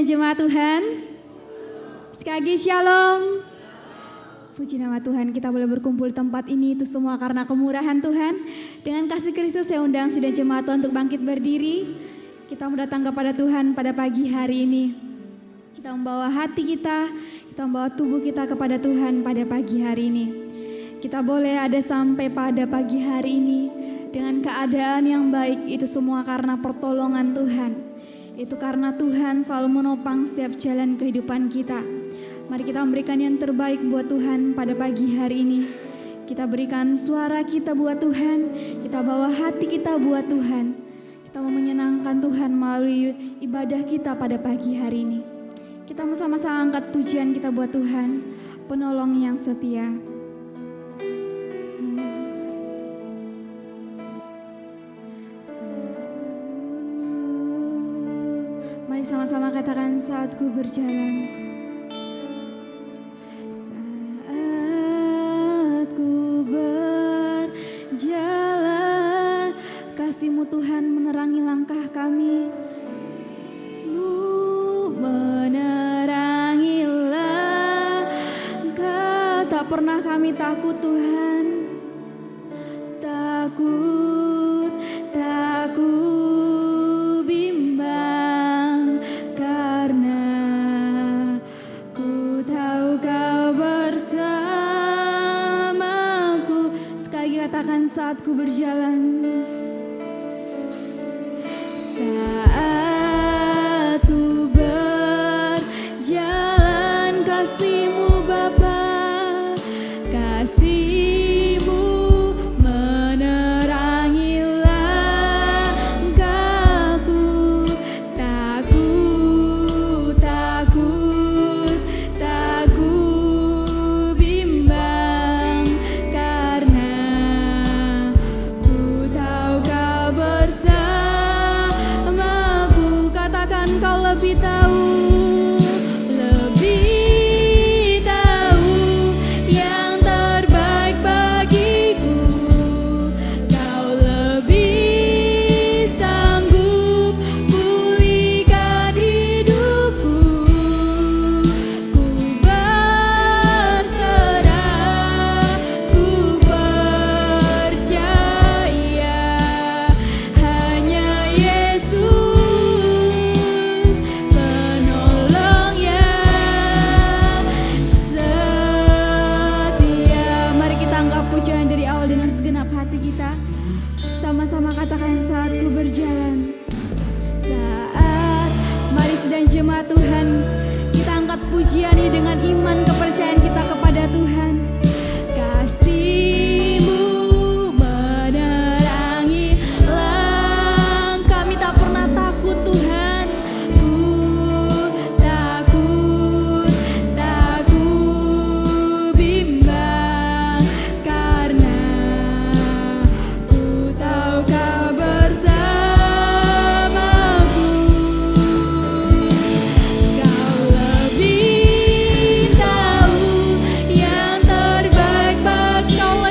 jemaat Tuhan. Sekali lagi shalom. Puji nama Tuhan, kita boleh berkumpul di tempat ini itu semua karena kemurahan Tuhan. Dengan kasih Kristus saya undang sidang jemaat Tuhan untuk bangkit berdiri. Kita mau datang kepada Tuhan pada pagi hari ini. Kita membawa hati kita membawa tubuh kita kepada Tuhan pada pagi hari ini. Kita boleh ada sampai pada pagi hari ini dengan keadaan yang baik, itu semua karena pertolongan Tuhan. Itu karena Tuhan selalu menopang setiap jalan kehidupan kita. Mari kita memberikan yang terbaik buat Tuhan pada pagi hari ini. Kita berikan suara kita buat Tuhan, kita bawa hati kita buat Tuhan. Kita mau menyenangkan Tuhan melalui ibadah kita pada pagi hari ini. Kita sama-sama angkat pujian kita buat Tuhan, penolong yang setia. Mari sama-sama katakan saat ku berjalan. Saat ku berjalan, kasih-Mu Tuhan menerangi langkah kami. Mu menerangi langkah, tak pernah kami takut Tuhan. Takut bimbang, karena ku tahu Kau bersamaku. Sekali lagi katakan saat ku berjalan. Saat ku berjalan, kasih-Mu Bapa, kasih-Mu menerangi langkahku. Takut bimbang, karena ku tahu Kau bersamaku. Katakan Kau lebih tahu yang terbaik bagiku. Kau lebih sanggup pulihkan hidupku. Ku berserah, ku percaya hanya Yesus penolong yang setia. Mari kita anggap pujian dari awal dengan segenap hati kita. Sama-sama katakan saat ku berjalan. Mari sedang jemaat Tuhan, kita angkat pujian ini dengan iman kepercayaan kita kepada Tuhan. Kasih-Mu menerangi langkah, kami tak pernah takut Tuhan. Takut bimbang, karena ku tahu Kau bersamaku. Kau lebih tahu yang terbaik bagi Kau.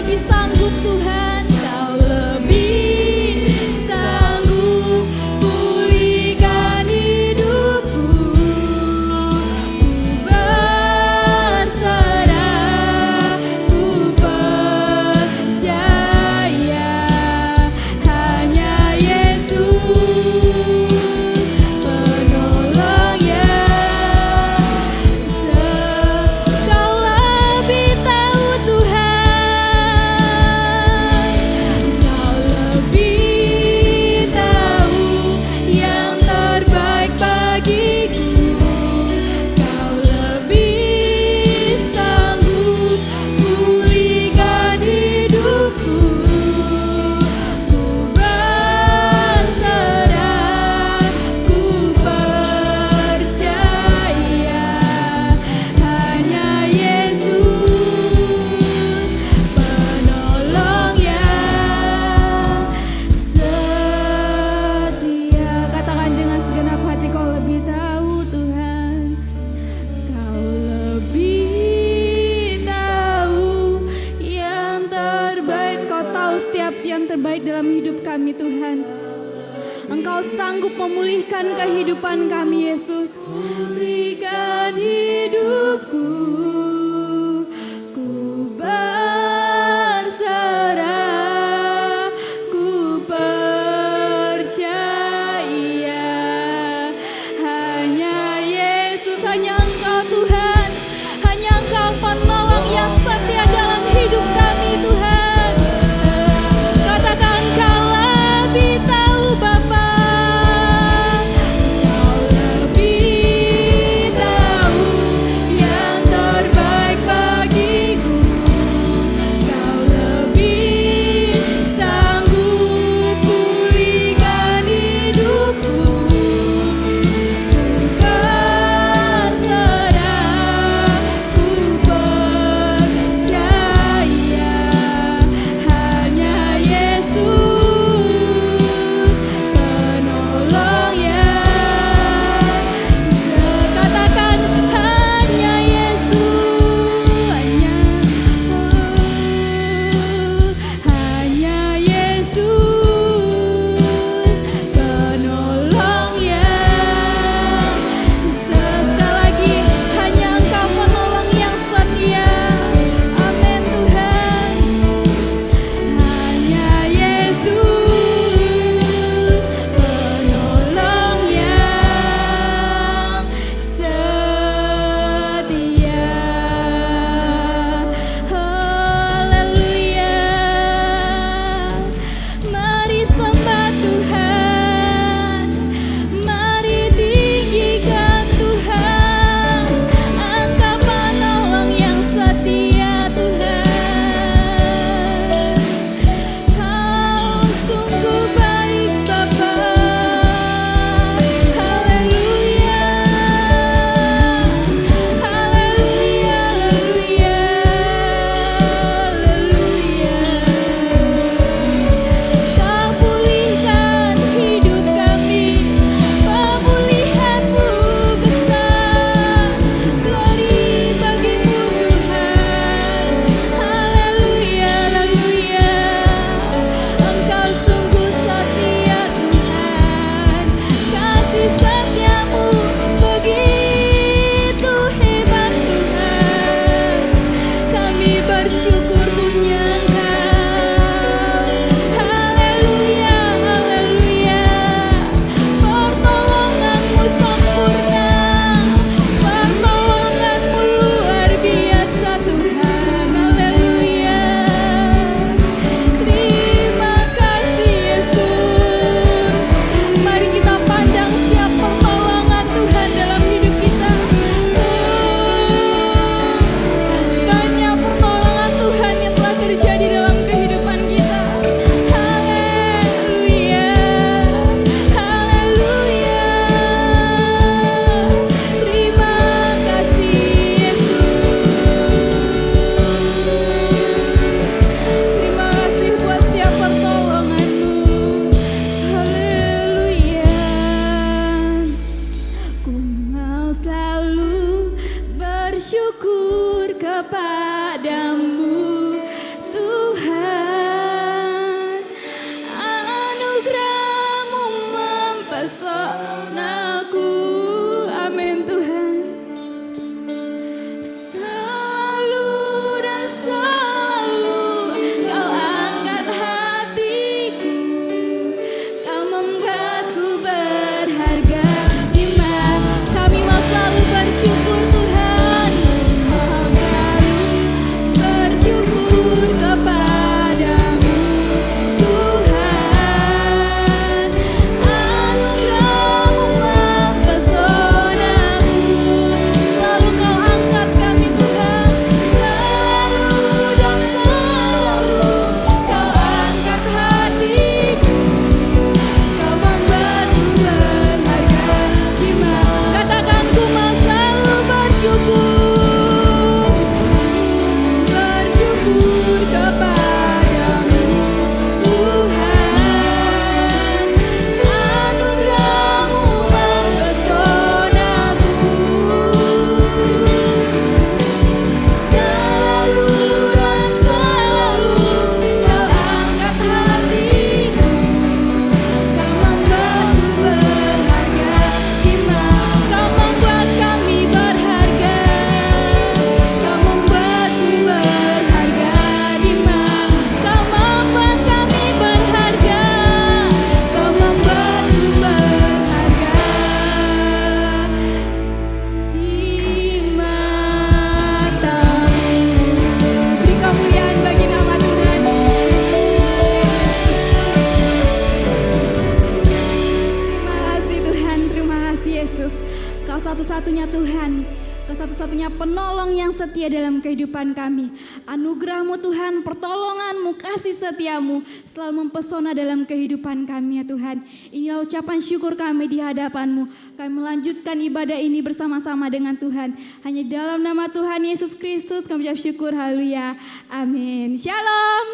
sanggup memulihkan kehidupan kami, Yesus. Pulihkan hidupku, ku berserah, ku percaya. Hanya Yesus, hanya Engkau Tuhan, hanya Engkau penolong yang setia dalam hidup kami Tuhan. Katakan Kau lebih tahu Bapa, Kau lebih tahu yang terbaik bagiku. Kau lebih sanggup pulihkan hidupku. Ku berserah, ku percaya. Hanya Yesus penolong yang katakan hanya Yesus, hanya Yesus penolong yang sekali lagi hanya Engkau penolong yang setia. Amin Tuhan. Hanya Yesus penolong yang setia. Haleluya. Mari sembah Tuhan, mari tinggikan Tuhan. Engkau penolong yang setia Tuhan. Kau sungguh baik Bapa. Haleluya. Haleluya. Haleluya. Kau pulihkan hidup kami, pemulihan-Mu besar. Glory bagi-Mu Tuhan. Haleluya, haleluya. Engkau sungguh setia Tuhan. Kasih setia-Mu begitu hebat Tuhan. Kami bersyukur punya Engkau. Haleluya, haleluya. Pertolongan-Mu sempurna, pertolongan-Mu luar biasa Tuhan. Haleluya. Terima kasih Yesus. Mari kita pandang setiap pertolongan Tuhan dalam hidup kita. Banyak pertolongan Tuhan yang telah terjadi dalam kehidupan kita. Haleluya. Haleluya. Terima kasih Yesus. Terima kasih buat setiap pertolongan-Mu. Haleluya. Ku mau selalu bersyukur kepadamu Tuhan. Anugerah-Mu mempesonaku. Amin Tuhan. Selalu dan selalu Kau angkat hatiku. Kau membuatku berharga. Kami mau selalu bersyukur Tuhan. Mau selalu Tuhan, Kau satu-satunya penolong yang setia dalam kehidupan kami. Anugerah-Mu Tuhan, pertolongan-Mu, kasih setia-Mu selalu mempesona dalam kehidupan kami ya Tuhan. Inilah ucapan syukur kami di hadapan-Mu. Kami melanjutkan ibadah ini bersama-sama dengan Tuhan. Hanya dalam nama Tuhan Yesus Kristus kami ucap syukur, haleluya, amin. Shalom.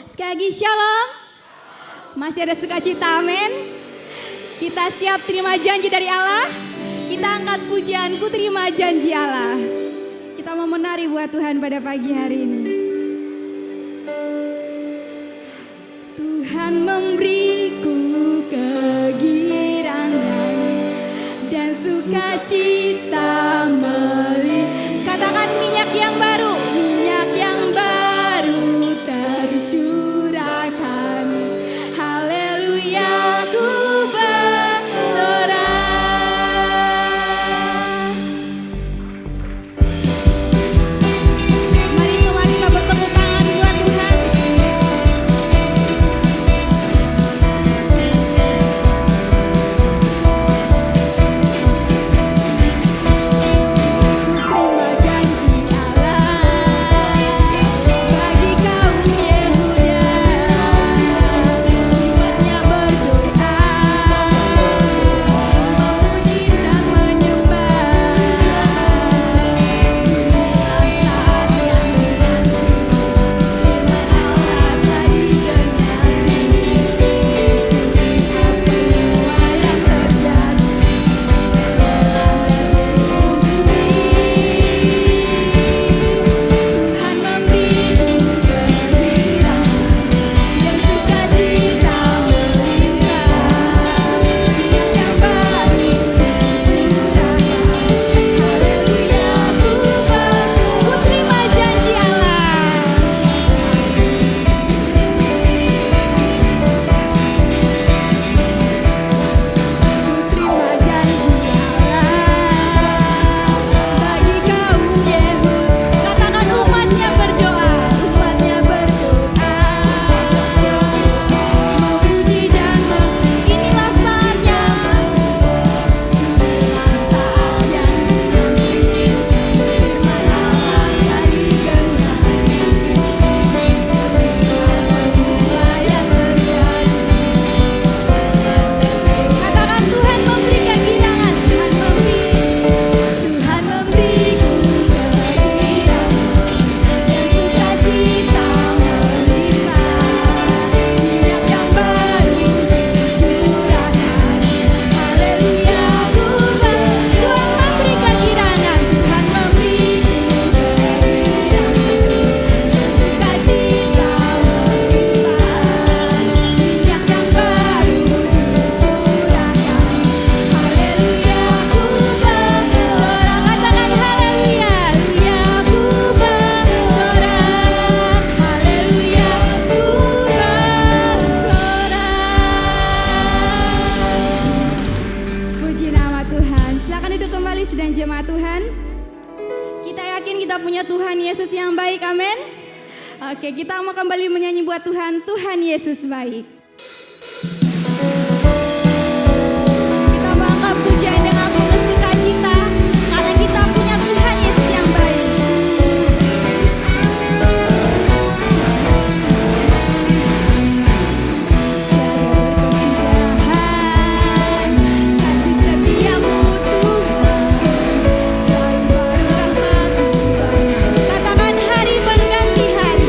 Sekali lagi shalom. Masih ada sukacita, amin. Kita siap terima janji dari Allah. Kita angkat pujian, ku terima janji Allah. Kita mau menari buat Tuhan pada pagi hari ini. Tuhan memberiku kegirangan dan sukacita katakan minyak yang baru tercurahkan. Haleluya, ku Oke, kita mau kembali menyanyi buat Tuhan. Tuhan Yesus baik. Kita mau angkat pujian dengan penuh sukacita karena kita punya Tuhan Yesus yang baik. Kasih setiamu Tuhan selalu berkahmat. Katakan hari pengganti hari.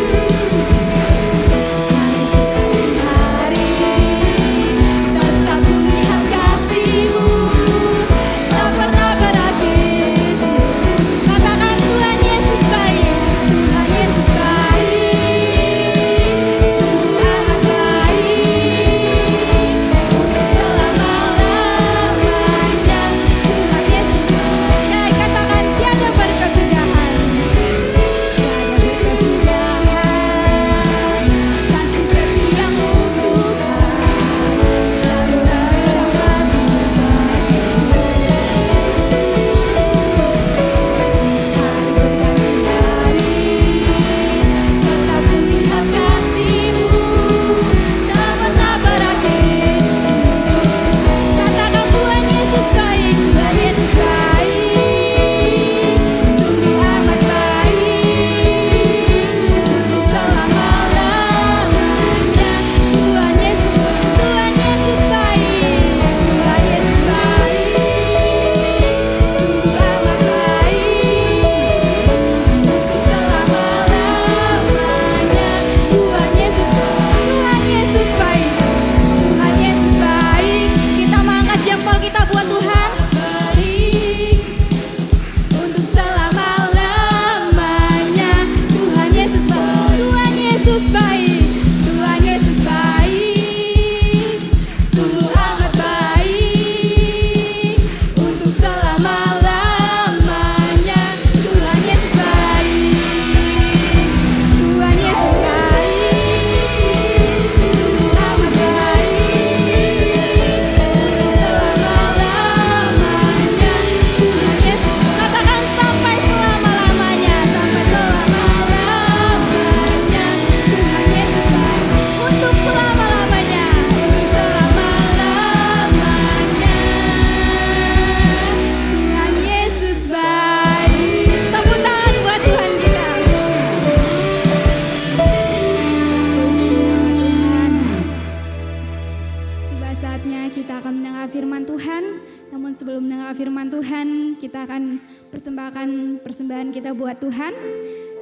Tuhan, kita akan persembahkan persembahan kita buat Tuhan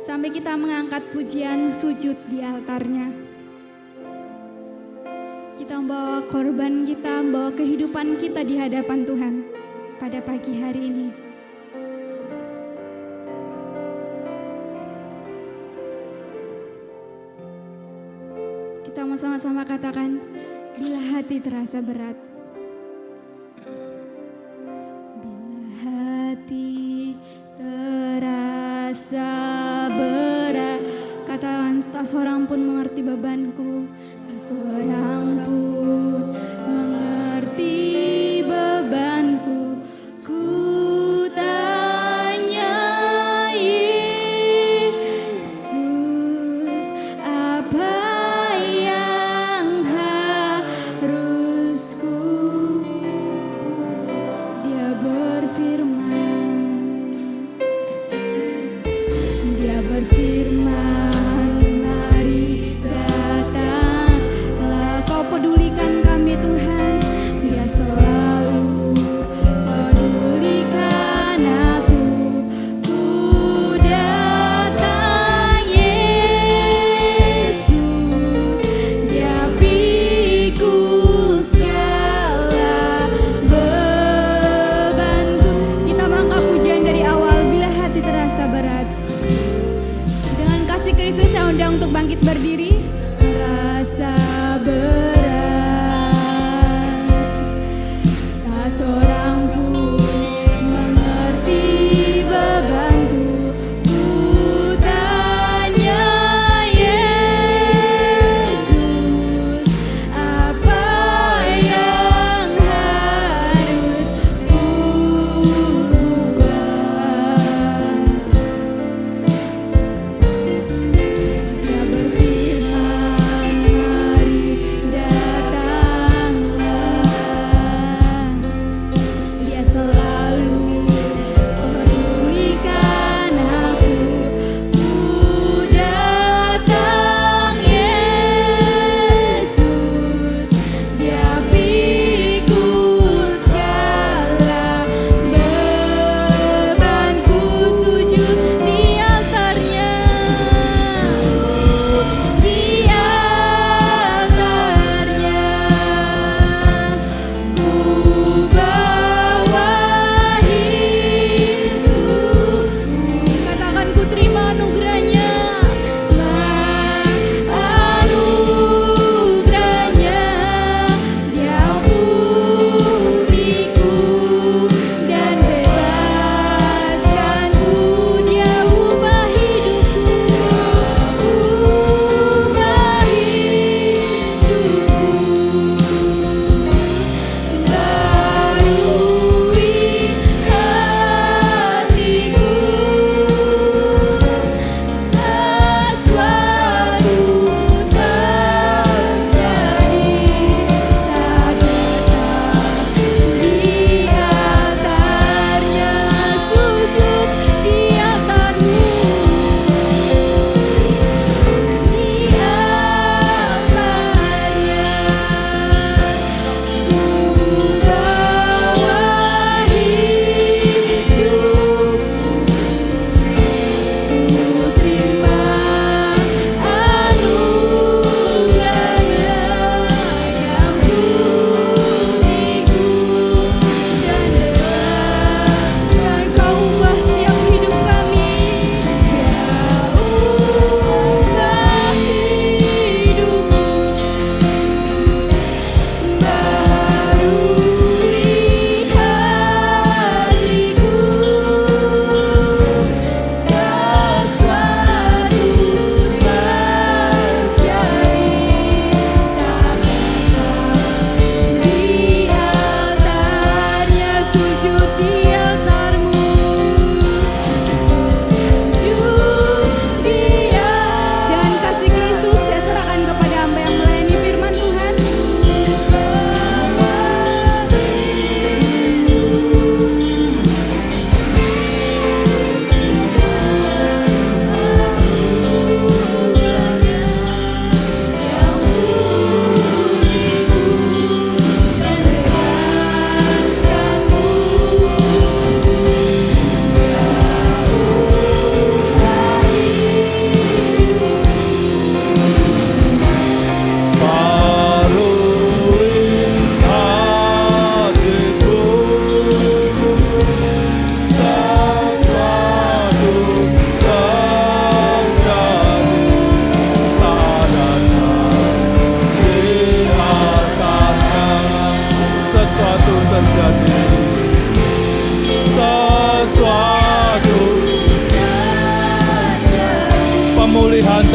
sampai kita mengangkat pujian sujud di altarnya. Kita membawa korban kita, membawa kehidupan kita di hadapan Tuhan pada pagi hari ini. Kita mau sama-sama katakan, bila hati terasa berat. Bila hati terasa berat, katakan tak seorang pun mengerti bebanku, tak seorang pun mengerti bebanku. Ku tanya Yesus, apa yang harus ku. Dia berfirman, mari datanglah, kau pedulikan kami Tuhan. Dia selalu pedulikan aku. Ku datang Yesus, Dia pikul segala bebanku. Kita mengangkat pujian dari awal, bila hati terasa berat. Dengan kasih Kristus saya undang untuk bangkit berdiri. Rasa berat, tak seorang pun mengerti bebanku. Ku tanya Yesus, apa yang harus ku buat. Dia berfirman,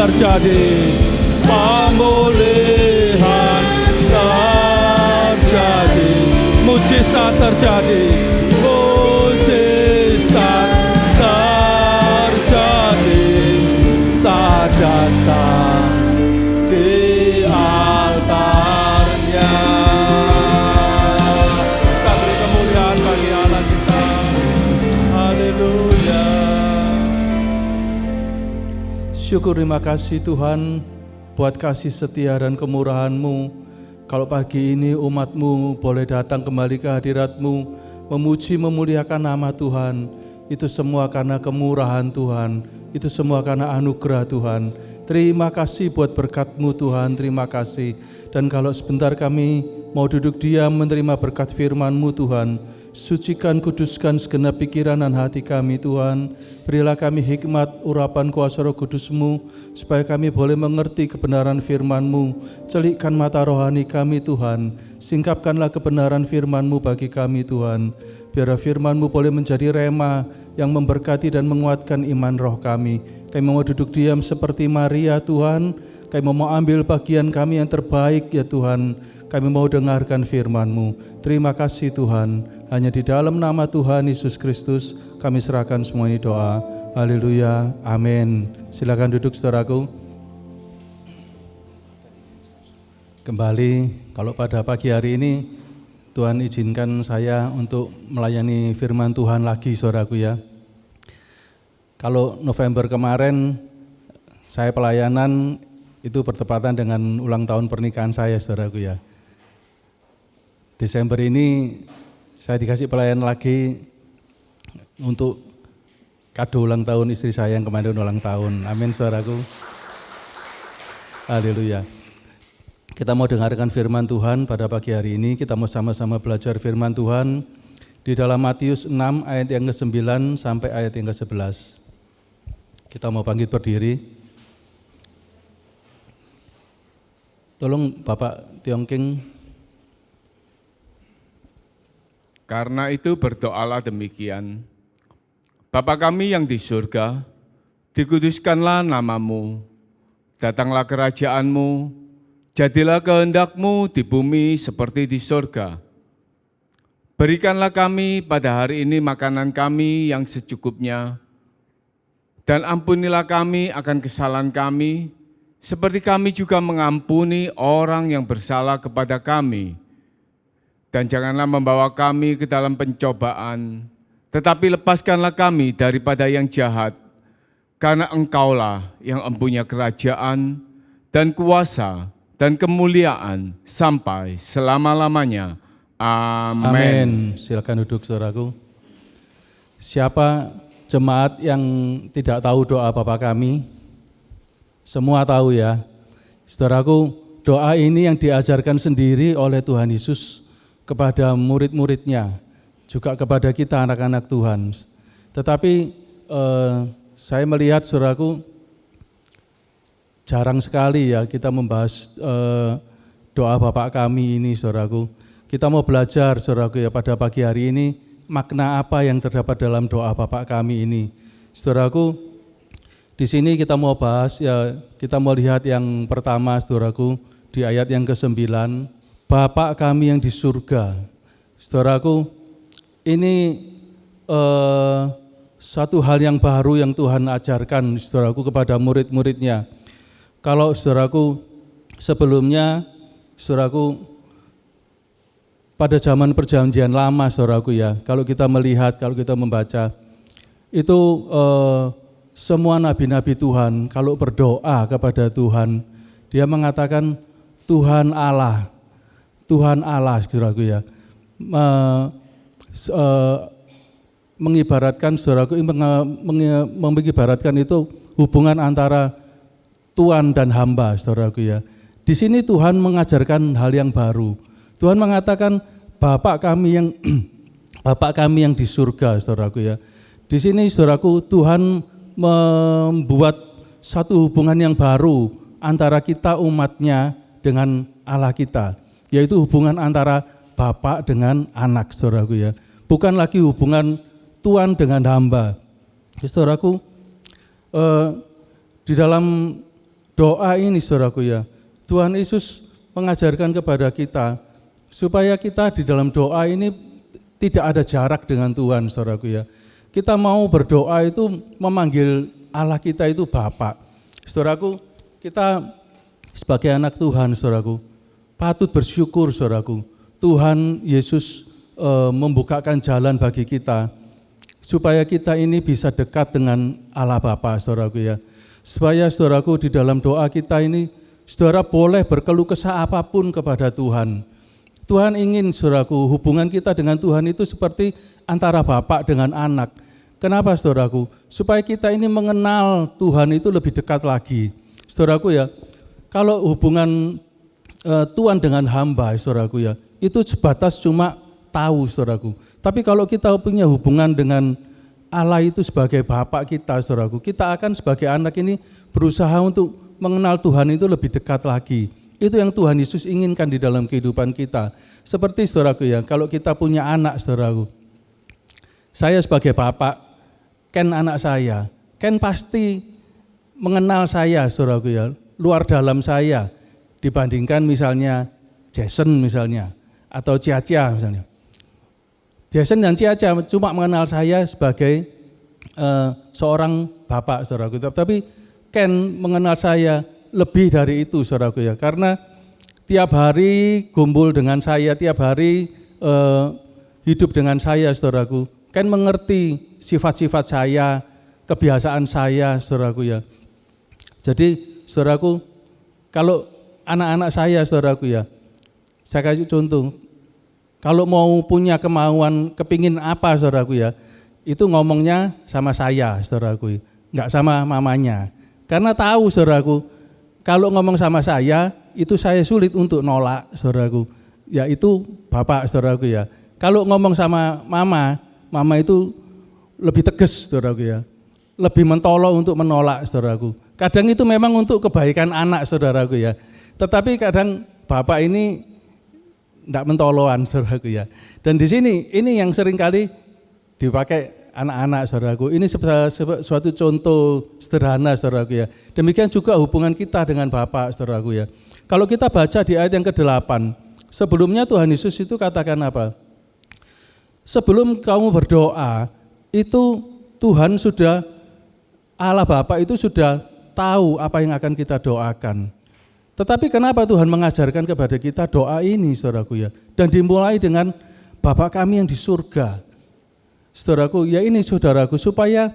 terjadi, pemulihan terjadi, mujizat terjadi, mujizat terjadi saat datang di altarnya. Kita beri kemuliaan bagi Allah kita. Haleluya. Syukur, terima kasih Tuhan buat kasih setia dan kemurahan-Mu. Kalau pagi ini umat-Mu boleh datang kembali ke hadirat-Mu, memuji memuliakan nama Tuhan, itu semua karena kemurahan Tuhan, itu semua karena anugerah Tuhan. Terima kasih buat berkat-Mu Tuhan, terima kasih. Dan kalau sebentar kami mau duduk diam menerima berkat firman-Mu Tuhan, sucikan, kuduskan segenap pikiran dan hati kami Tuhan. Berilah kami hikmat, urapan kuasa Roh Kudus-Mu, supaya kami boleh mengerti kebenaran firman-Mu. Celikkan mata rohani kami Tuhan, singkapkanlah kebenaran firman-Mu bagi kami Tuhan. Biar firman-Mu boleh menjadi rema yang memberkati dan menguatkan iman roh kami. Kami mau duduk diam seperti Maria Tuhan, kami mau ambil bagian kami yang terbaik ya Tuhan. Kami mau dengarkan firman-Mu. Terima kasih Tuhan. Hanya di dalam nama Tuhan Yesus Kristus kami serahkan semua ini doa. Haleluya. Amin. Silakan duduk saudaraku. Kembali, kalau pada pagi hari ini Tuhan izinkan saya untuk melayani firman Tuhan lagi saudaraku ya. Kalau November kemarin saya pelayanan itu bertepatan dengan ulang tahun pernikahan saya saudaraku ya. Desember ini saya dikasih pelayanan lagi untuk kado ulang tahun istri saya yang kemarin ulang tahun. Amin saudaraku. Haleluya. Kita mau dengarkan firman Tuhan pada pagi hari ini. Kita mau sama-sama belajar firman Tuhan di dalam Matius 6 ayat yang ke-9 sampai ayat yang ke-11. Kita mau bangkit berdiri. Tolong Bapak Tiongking. Karena itu berdoalah demikian, Bapa kami yang di surga, dikuduskanlah nama-Mu, datanglah kerajaan-Mu, jadilah kehendak-Mu di bumi seperti di surga. Berikanlah kami pada hari ini makanan kami yang secukupnya, dan ampunilah kami akan kesalahan kami, seperti kami juga mengampuni orang yang bersalah kepada kami. Dan janganlah membawa kami ke dalam pencobaan, tetapi lepaskanlah kami daripada yang jahat, karena Engkaulah yang empunya kerajaan dan kuasa dan kemuliaan sampai selama-lamanya. Amin. Amin. Silakan duduk saudaraku. Siapa jemaat yang tidak tahu doa Bapa kami? Semua tahu ya. Saudaraku, doa ini yang diajarkan sendiri oleh Tuhan Yesus kepada murid-muridnya, juga kepada kita anak-anak Tuhan. Tetapi saya melihat saudaraku, jarang sekali ya kita membahas doa Bapak kami ini saudaraku. Kita mau belajar saudaraku ya pada pagi hari ini, makna apa yang terdapat dalam doa Bapak kami ini. Saudaraku, di sini kita mau bahas ya, kita mau lihat yang pertama saudaraku di ayat yang ke-9. Bapa kami yang di surga. Saudaraku, ini satu hal yang baru yang Tuhan ajarkan saudaraku kepada murid-muridnya. Kalau saudaraku sebelumnya, saudaraku pada zaman perjanjian lama saudaraku ya, kalau kita melihat, kalau kita membaca, itu semua nabi-nabi Tuhan kalau berdoa kepada Tuhan, dia mengatakan Tuhan Allah, saudaraku ya, mengibaratkan saudaraku, mengibaratkan itu hubungan antara Tuhan dan hamba, saudaraku ya. Di sini Tuhan mengajarkan hal yang baru. Tuhan mengatakan Bapak kami yang di surga, saudaraku ya. Di sini saudaraku, Tuhan membuat satu hubungan yang baru antara kita umatnya dengan Allah kita, yaitu hubungan antara Bapak dengan anak, saudaraku ya. Bukan lagi hubungan Tuhan dengan hamba. Saudaraku, di dalam doa ini saudaraku ya, Tuhan Yesus mengajarkan kepada kita supaya kita di dalam doa ini tidak ada jarak dengan Tuhan saudaraku ya. Kita mau berdoa itu memanggil Allah kita itu Bapa. Saudaraku, kita sebagai anak Tuhan saudaraku, patut bersyukur saudaraku. Tuhan Yesus membukakan jalan bagi kita supaya kita ini bisa dekat dengan Allah Bapa saudaraku ya. Supaya saudaraku di dalam doa kita ini saudara boleh berkeluh kesah apapun kepada Tuhan. Tuhan ingin saudaraku hubungan kita dengan Tuhan itu seperti antara bapak dengan anak. Kenapa saudaraku? Supaya kita ini mengenal Tuhan itu lebih dekat lagi. Saudaraku ya, kalau hubungan Tuhan dengan hamba saudaraku ya, itu sebatas cuma tahu saudaraku. Tapi kalau kita punya hubungan dengan Allah itu sebagai Bapak kita saudaraku, kita akan sebagai anak ini berusaha untuk mengenal Tuhan itu lebih dekat lagi. Itu yang Tuhan Yesus inginkan di dalam kehidupan kita. Seperti saudaraku ya, kalau kita punya anak saudaraku, saya sebagai bapak, Ken anak saya, Ken pasti mengenal saya saudaraku ya, luar dalam saya dibandingkan misalnya Jason misalnya, atau Cia-Cia misalnya. Jason dan Cia-Cia cuma mengenal saya sebagai seorang bapak saudaraku, tapi Ken mengenal saya lebih dari itu saudaraku ya, karena tiap hari kumpul dengan saya, tiap hari hidup dengan saya saudaraku. Ken mengerti sifat-sifat saya, kebiasaan saya saudaraku ya. Jadi saudaraku, kalau anak-anak saya saudaraku ya, saya kasih contoh, kalau mau punya kemauan, kepingin apa saudaraku ya, itu ngomongnya sama saya saudaraku, enggak sama mamanya. Karena tahu saudaraku, kalau ngomong sama saya, itu saya sulit untuk nolak saudaraku, yaitu bapak saudaraku ya. Kalau ngomong sama mama itu lebih tegas saudaraku ya, lebih mentolo untuk menolak saudaraku. Kadang itu memang untuk kebaikan anak saudaraku ya, tetapi kadang bapak ini tidak mentoloan saudaraku ya. Dan di sini ini yang seringkali dipakai anak-anak saudaraku. Ini suatu contoh sederhana saudaraku ya. Demikian juga hubungan kita dengan bapak saudaraku ya. Kalau kita baca di ayat yang ke-8, sebelumnya Tuhan Yesus itu katakan apa? Sebelum kamu berdoa, itu Tuhan sudah, Allah Bapa itu sudah tahu apa yang akan kita doakan. Tetapi kenapa Tuhan mengajarkan kepada kita doa ini saudaraku ya? Dan dimulai dengan Bapa kami yang di surga. Saudaraku, ya ini saudaraku, supaya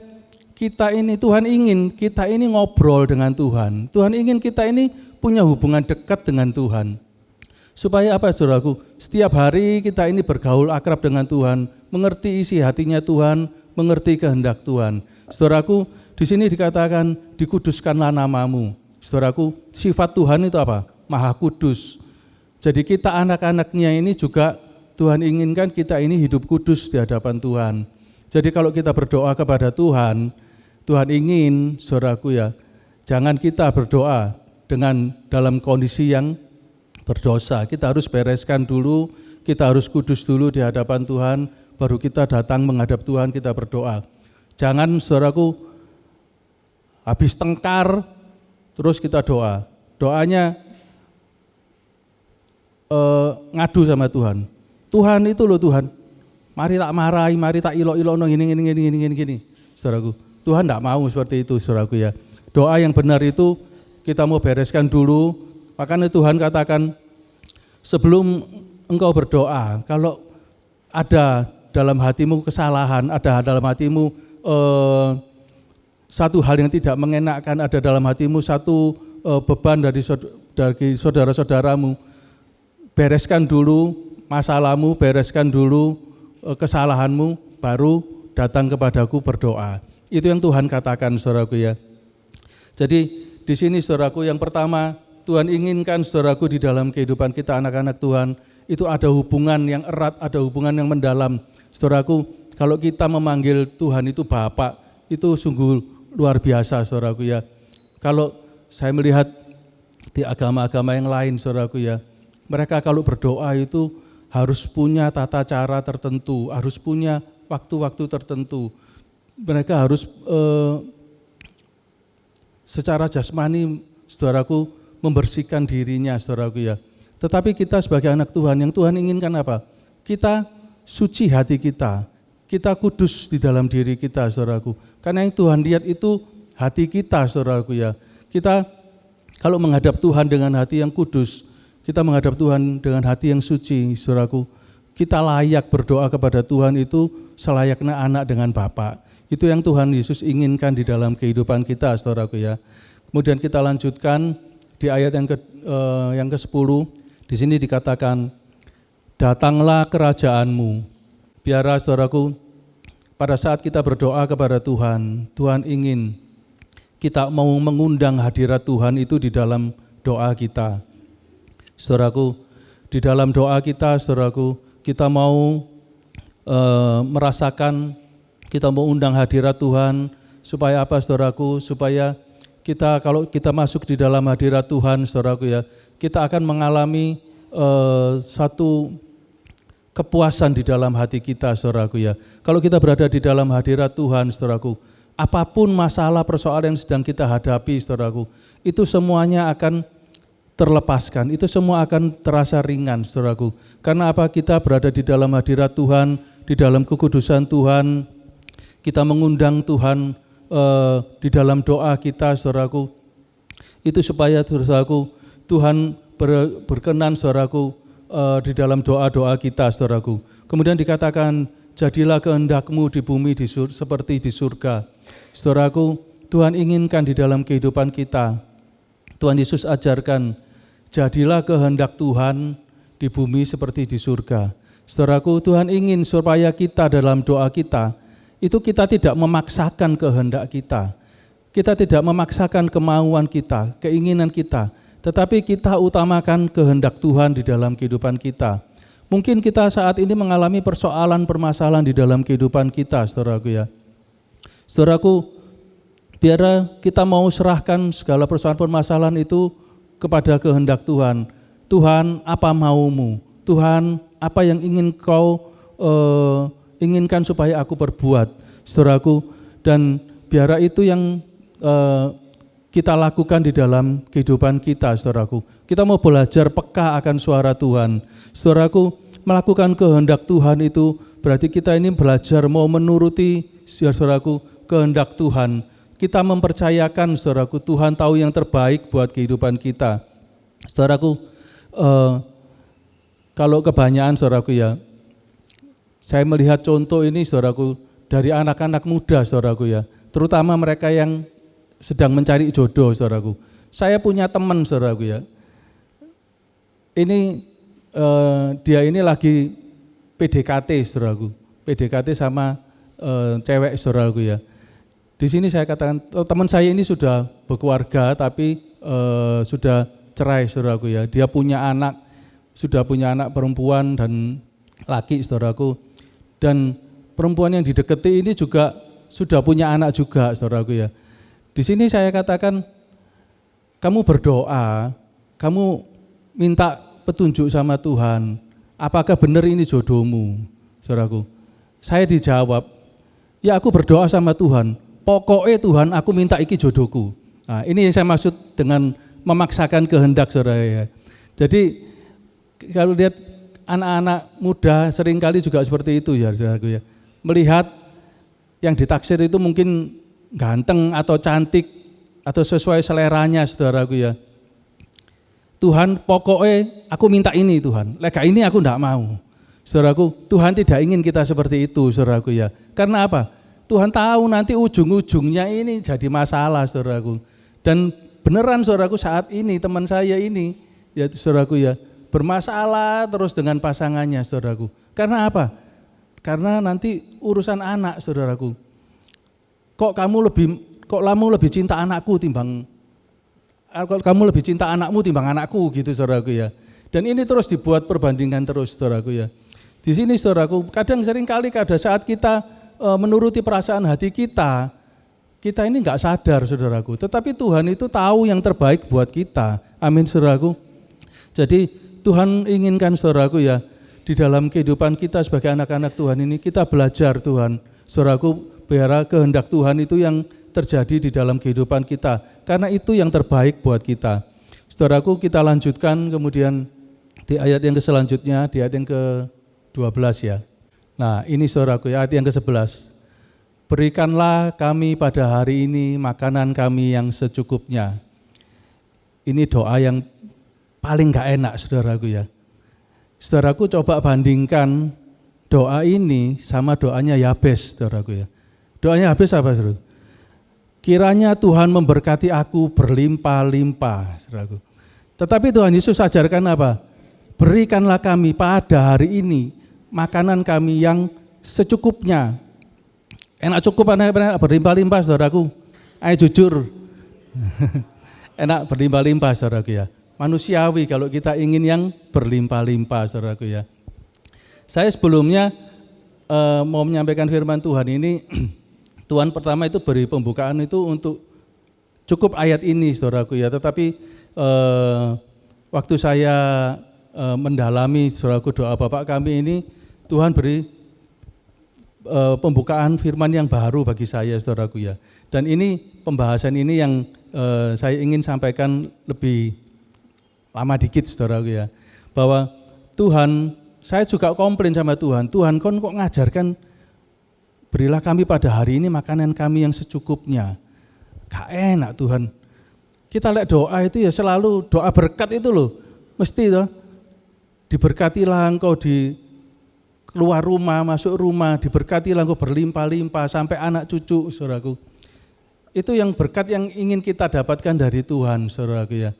kita ini, Tuhan ingin kita ini ngobrol dengan Tuhan. Tuhan ingin kita ini punya hubungan dekat dengan Tuhan. Supaya apa saudaraku? Setiap hari kita ini bergaul akrab dengan Tuhan, mengerti isi hatinya Tuhan, mengerti kehendak Tuhan. Saudaraku, di sini dikatakan dikuduskanlah namamu. Saudaraku, sifat Tuhan itu apa? Maha kudus. Jadi kita anak-anaknya ini juga Tuhan inginkan kita ini hidup kudus di hadapan Tuhan. Jadi kalau kita berdoa kepada Tuhan, Tuhan ingin saudaraku ya, jangan kita berdoa dengan dalam kondisi yang berdosa. Kita harus bereskan dulu, kita harus kudus dulu di hadapan Tuhan, baru kita datang menghadap Tuhan, kita berdoa. Jangan saudaraku habis tengkar terus kita doa. Doanya ngadu sama Tuhan. Tuhan itu loh Tuhan, mari tak marahi, mari tak ilok-ilok gini. Saudaraku, Tuhan tidak mau seperti itu saudaraku ya. Doa yang benar itu kita mau bereskan dulu. Makanya Tuhan katakan, sebelum engkau berdoa, kalau ada dalam hatimu kesalahan, ada dalam hatimu satu hal yang tidak mengenakkan, ada dalam hatimu satu beban dari saudara-saudaramu, bereskan dulu masalahmu, bereskan dulu kesalahanmu, baru datang kepadaku berdoa. Itu yang Tuhan katakan saudaraku ya. Jadi di sini saudaraku, yang pertama Tuhan inginkan saudaraku di dalam kehidupan kita anak-anak Tuhan itu ada hubungan yang erat, ada hubungan yang mendalam. Saudaraku, kalau kita memanggil Tuhan itu Bapa, itu sungguh luar biasa saudaraku ya. Kalau saya melihat di agama-agama yang lain saudaraku ya, mereka kalau berdoa itu harus punya tata cara tertentu, harus punya waktu-waktu tertentu. Mereka harus secara jasmani saudaraku, membersihkan dirinya, saudaraku ya. Tetapi kita sebagai anak Tuhan, yang Tuhan inginkan apa? Kita suci hati kita kudus di dalam diri kita, saudaraku. Karena yang Tuhan lihat itu hati kita, saudaraku ya. Kita kalau menghadap Tuhan dengan hati yang kudus, kita menghadap Tuhan dengan hati yang suci, saudaraku. Kita layak berdoa kepada Tuhan itu selayaknya anak dengan Bapa. Itu yang Tuhan Yesus inginkan di dalam kehidupan kita, saudaraku ya. Kemudian kita lanjutkan di ayat yang ke-10. Di sini dikatakan, datanglah kerajaanmu. Biarlah, saudaraku, pada saat kita berdoa kepada Tuhan, Tuhan ingin kita mau mengundang hadirat Tuhan itu di dalam doa kita. Saudaraku, di dalam doa kita, saudaraku, kita mau merasakan, kita mau undang hadirat Tuhan, supaya apa, saudaraku? Supaya kita, kalau kita masuk di dalam hadirat Tuhan, saudaraku ya, kita akan mengalami satu kepuasan di dalam hati kita, saudaraku ya. Kalau kita berada di dalam hadirat Tuhan, saudaraku, apapun masalah persoalan yang sedang kita hadapi, saudaraku, itu semuanya akan terlepaskan, itu semua akan terasa ringan, saudaraku. Karena apa? Kita berada di dalam hadirat Tuhan, di dalam kekudusan Tuhan, kita mengundang Tuhan di dalam doa kita, saudaraku. Itu supaya, saudaraku, Tuhan berkenan, saudaraku, di dalam doa-doa kita, saudaraku. Kemudian dikatakan, jadilah kehendakmu di bumi seperti di surga. Saudaraku, Tuhan inginkan di dalam kehidupan kita. Tuhan Yesus ajarkan, jadilah kehendak Tuhan di bumi seperti di surga. Saudaraku, Tuhan ingin supaya kita dalam doa kita, itu kita tidak memaksakan kehendak kita. Kita tidak memaksakan kemauan kita, keinginan kita, tetapi kita utamakan kehendak Tuhan di dalam kehidupan kita. Mungkin kita saat ini mengalami permasalahan di dalam kehidupan kita, saudaraku ya. Saudaraku, biar kita mau serahkan segala permasalahan itu kepada kehendak Tuhan. Tuhan, apa maumu? Tuhan, apa yang ingin kau inginkan supaya aku perbuat, saudaraku, dan biar itu yang kita lakukan di dalam kehidupan kita, saudaraku. Kita mau belajar peka akan suara Tuhan, saudaraku. Melakukan kehendak Tuhan itu berarti kita ini belajar mau menuruti, saudaraku, kehendak Tuhan. Kita mempercayakan, saudaraku, Tuhan tahu yang terbaik buat kehidupan kita, saudaraku. Kalau kebanyakan, saudaraku ya, saya melihat contoh ini, saudaraku, dari anak-anak muda, saudaraku ya, terutama mereka yang sedang mencari jodoh, saudaraku. Saya punya teman, saudaraku ya, ini dia ini lagi PDKT, saudaraku, PDKT sama cewek, saudaraku ya. Di sini saya katakan, teman saya ini sudah berkeluarga tapi sudah cerai, saudaraku ya. Dia punya anak, sudah punya anak perempuan dan laki, saudaraku. Dan perempuan yang didekati ini juga sudah punya anak juga, saudaraku ya. Di sini saya katakan, kamu berdoa, kamu minta petunjuk sama Tuhan, apakah benar ini jodohmu, saudaraku? Saya dijawab, ya aku berdoa sama Tuhan, pokoknya Tuhan aku minta iki jodohku. Nah, ini yang saya maksud dengan memaksakan kehendak, saudara ya. Jadi kalau lihat anak-anak muda seringkali juga seperti itu ya, saudaraku ya. Melihat yang ditaksir itu mungkin ganteng atau cantik atau sesuai seleranya, saudaraku ya. Tuhan pokoknya aku minta ini Tuhan, lega ini aku enggak mau. Saudaraku, Tuhan tidak ingin kita seperti itu, saudaraku ya. Karena apa? Tuhan tahu nanti ujung-ujungnya ini jadi masalah, saudaraku. Dan beneran, saudaraku, saat ini teman saya ini, ya saudaraku ya, bermasalah terus dengan pasangannya, saudaraku. Karena apa? Karena nanti urusan anak, saudaraku. Kok kamu lebih cinta anakku timbang, kamu lebih cinta anakmu timbang anakku, gitu, saudaraku ya. Dan ini terus dibuat perbandingan terus, saudaraku ya. Di sini, saudaraku, kadang seringkali pada saat kita menuruti perasaan hati kita ini enggak sadar, saudaraku. Tetapi Tuhan itu tahu yang terbaik buat kita. Amin, saudaraku. Jadi Tuhan inginkan, saudaraku ya, di dalam kehidupan kita sebagai anak-anak Tuhan ini kita belajar, Tuhan, saudaraku, biar kehendak Tuhan itu yang terjadi di dalam kehidupan kita, karena itu yang terbaik buat kita. Saudaraku, kita lanjutkan kemudian di ayat yang selanjutnya, di ayat yang ke-12 ya. Nah ini saudaraku ya, ayat yang ke-11. Berikanlah kami pada hari ini makanan kami yang secukupnya. Ini doa yang paling gak enak saudaraku ya. Saudaraku coba bandingkan doa ini sama doanya Yabes saudaraku ya. Doanya Yabes apa saudara? Kiranya Tuhan memberkati aku berlimpah-limpah saudaraku. Tetapi Tuhan Yesus ajarkan apa? Berikanlah kami pada hari ini makanan kami yang secukupnya. Enak cukup, enak berlimpah-limpah saudaraku. Ayo jujur. Enak berlimpah-limpah saudaraku ya. Manusiawi kalau kita ingin yang berlimpah-limpah saudaraku ya. Saya sebelumnya mau menyampaikan firman Tuhan ini, Tuhan pertama itu beri pembukaan itu untuk cukup ayat ini saudaraku ya. Tetapi waktu saya mendalami saudaraku doa Bapak kami ini, Tuhan beri pembukaan firman yang baru bagi saya saudaraku ya. Dan ini pembahasan ini yang saya ingin sampaikan lebih lama dikit saudaraku ya. Bahwa Tuhan, saya juga komplain sama Tuhan, Tuhan kok ngajarkan berilah kami pada hari ini makanan kami yang secukupnya. Gak enak Tuhan. Kita lihat doa itu ya selalu doa berkat itu loh. Mesti toh. Diberkatilah engkau di keluar rumah, masuk rumah, diberkatilah engkau berlimpah-limpah sampai anak cucu saudaraku. Itu yang berkat yang ingin kita dapatkan dari Tuhan saudaraku ya.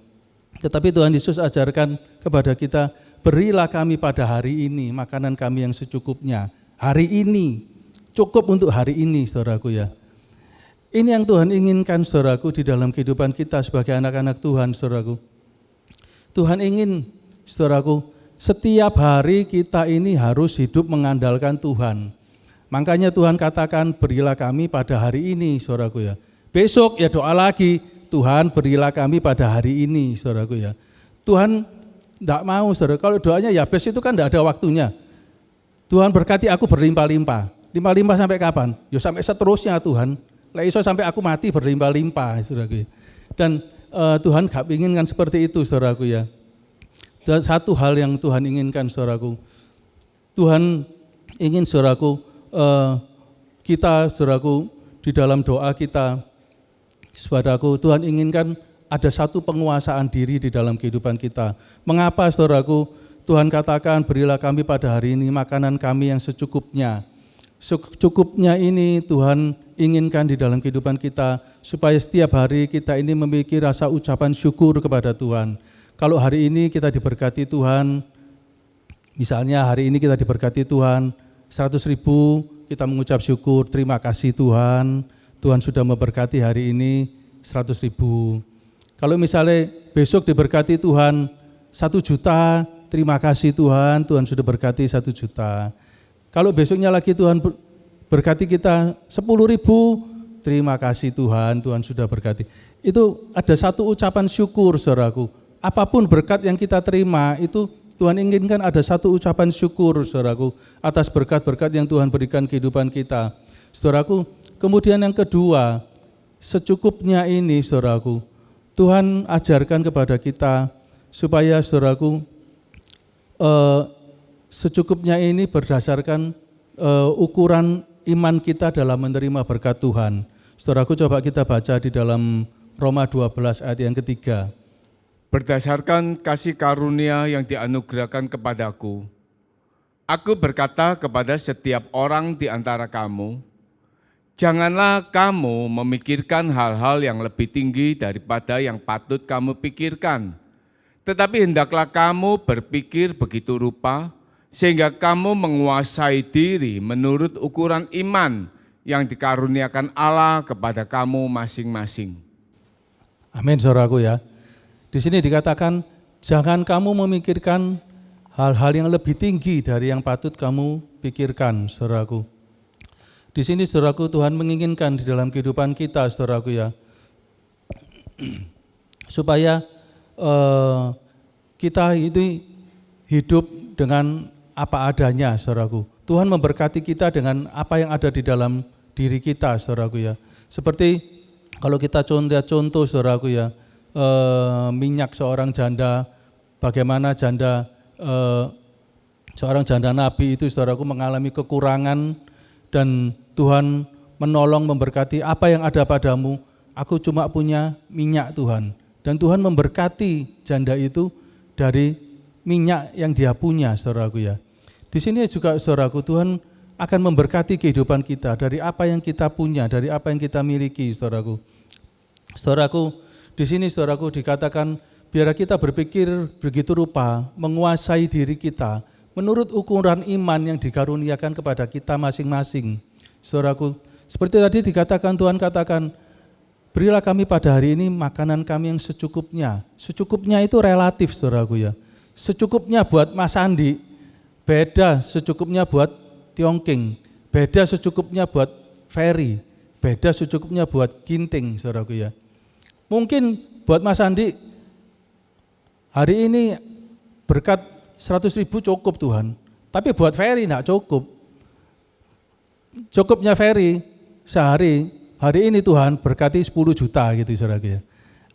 Tetapi Tuhan Yesus ajarkan kepada kita, berilah kami pada hari ini makanan kami yang secukupnya. Hari ini, cukup untuk hari ini saudaraku ya. Ini yang Tuhan inginkan saudaraku di dalam kehidupan kita sebagai anak-anak Tuhan saudaraku. Tuhan ingin saudaraku, setiap hari kita ini harus hidup mengandalkan Tuhan. Makanya Tuhan katakan berilah kami pada hari ini saudaraku ya. Besok ya doa lagi, Tuhan berilah kami pada hari ini saudaraku ya. Tuhan tidak mau saudara, kalau doanya Yabes itu kan tidak ada waktunya. Tuhan berkati aku berlimpah-limpah. Limpah-limpah sampai kapan? Ya sampai seterusnya Tuhan. Lah iso sampai aku mati berlimpah-limpah saudaraku. Dan Tuhan gak inginkan seperti itu saudaraku ya. Dan satu hal yang Tuhan inginkan saudaraku. Tuhan ingin saudaraku kita saudaraku di dalam doa kita, saudaraku, Tuhan inginkan ada satu penguasaan diri di dalam kehidupan kita. Mengapa saudaraku Tuhan katakan berilah kami pada hari ini makanan kami yang secukupnya. Secukupnya ini Tuhan inginkan di dalam kehidupan kita supaya setiap hari kita ini memiliki rasa ucapan syukur kepada Tuhan. Kalau hari ini kita diberkati Tuhan, misalnya hari ini kita diberkati Tuhan 100.000, kita mengucap syukur, terima kasih Tuhan, Tuhan sudah memberkati hari ini 100.000. Kalau misalnya besok diberkati Tuhan 1 juta, terima kasih Tuhan, Tuhan sudah berkati 1 juta. Kalau besoknya lagi Tuhan berkati kita 10.000, terima kasih Tuhan, Tuhan sudah berkati. Itu ada satu ucapan syukur saudaraku. Apapun berkat yang kita terima itu Tuhan inginkan ada satu ucapan syukur saudaraku atas berkat-berkat yang Tuhan berikan kehidupan kita. Saudaraku, kemudian yang kedua, secukupnya ini saudaraku, Tuhan ajarkan kepada kita supaya saudaraku secukupnya ini berdasarkan ukuran iman kita dalam menerima berkat Tuhan. Saudaraku, coba kita baca di dalam Roma 12 ayat yang ketiga. Berdasarkan kasih karunia yang dianugerahkan kepadaku, aku berkata kepada setiap orang di antara kamu, janganlah kamu memikirkan hal-hal yang lebih tinggi daripada yang patut kamu pikirkan, tetapi hendaklah kamu berpikir begitu rupa, sehingga kamu menguasai diri menurut ukuran iman yang dikaruniakan Allah kepada kamu masing-masing. Amin saudaraku ya. Di sini dikatakan, jangan kamu memikirkan hal-hal yang lebih tinggi dari yang patut kamu pikirkan, saudaraku. Di sini, saudaraku, Tuhan menginginkan di dalam kehidupan kita, saudaraku ya, supaya kita itu hidup dengan apa adanya, saudaraku. Tuhan memberkati kita dengan apa yang ada di dalam diri kita, saudaraku ya. Seperti Kalau kita contoh saudaraku ya, minyak seorang janda, bagaimana seorang janda nabi itu saudaraku mengalami kekurangan dan Tuhan menolong memberkati apa yang ada padamu, aku cuma punya minyak Tuhan. Dan Tuhan memberkati janda itu dari minyak yang dia punya saudaraku ya. Di sini juga saudaraku, Tuhan akan memberkati kehidupan kita dari apa yang kita punya, dari apa yang kita miliki saudaraku. Saudaraku, di sini saudaraku dikatakan biar kita berpikir begitu rupa, menguasai diri kita menurut ukuran iman yang dikaruniakan kepada kita masing-masing. Saudaraku, seperti tadi dikatakan, Tuhan katakan, berilah kami pada hari ini makanan kami yang secukupnya. Secukupnya itu relatif saudaraku ya. Secukupnya buat Mas Andi, beda secukupnya buat Tiongking, beda secukupnya buat Ferry, beda secukupnya buat Ginting saudaraku ya. Mungkin buat Mas Andi hari ini berkat 100.000 cukup Tuhan, tapi buat Ferry enggak cukup. Cukupnya Ferry sehari, hari ini Tuhan berkati 10 juta gitu saudaraku ya.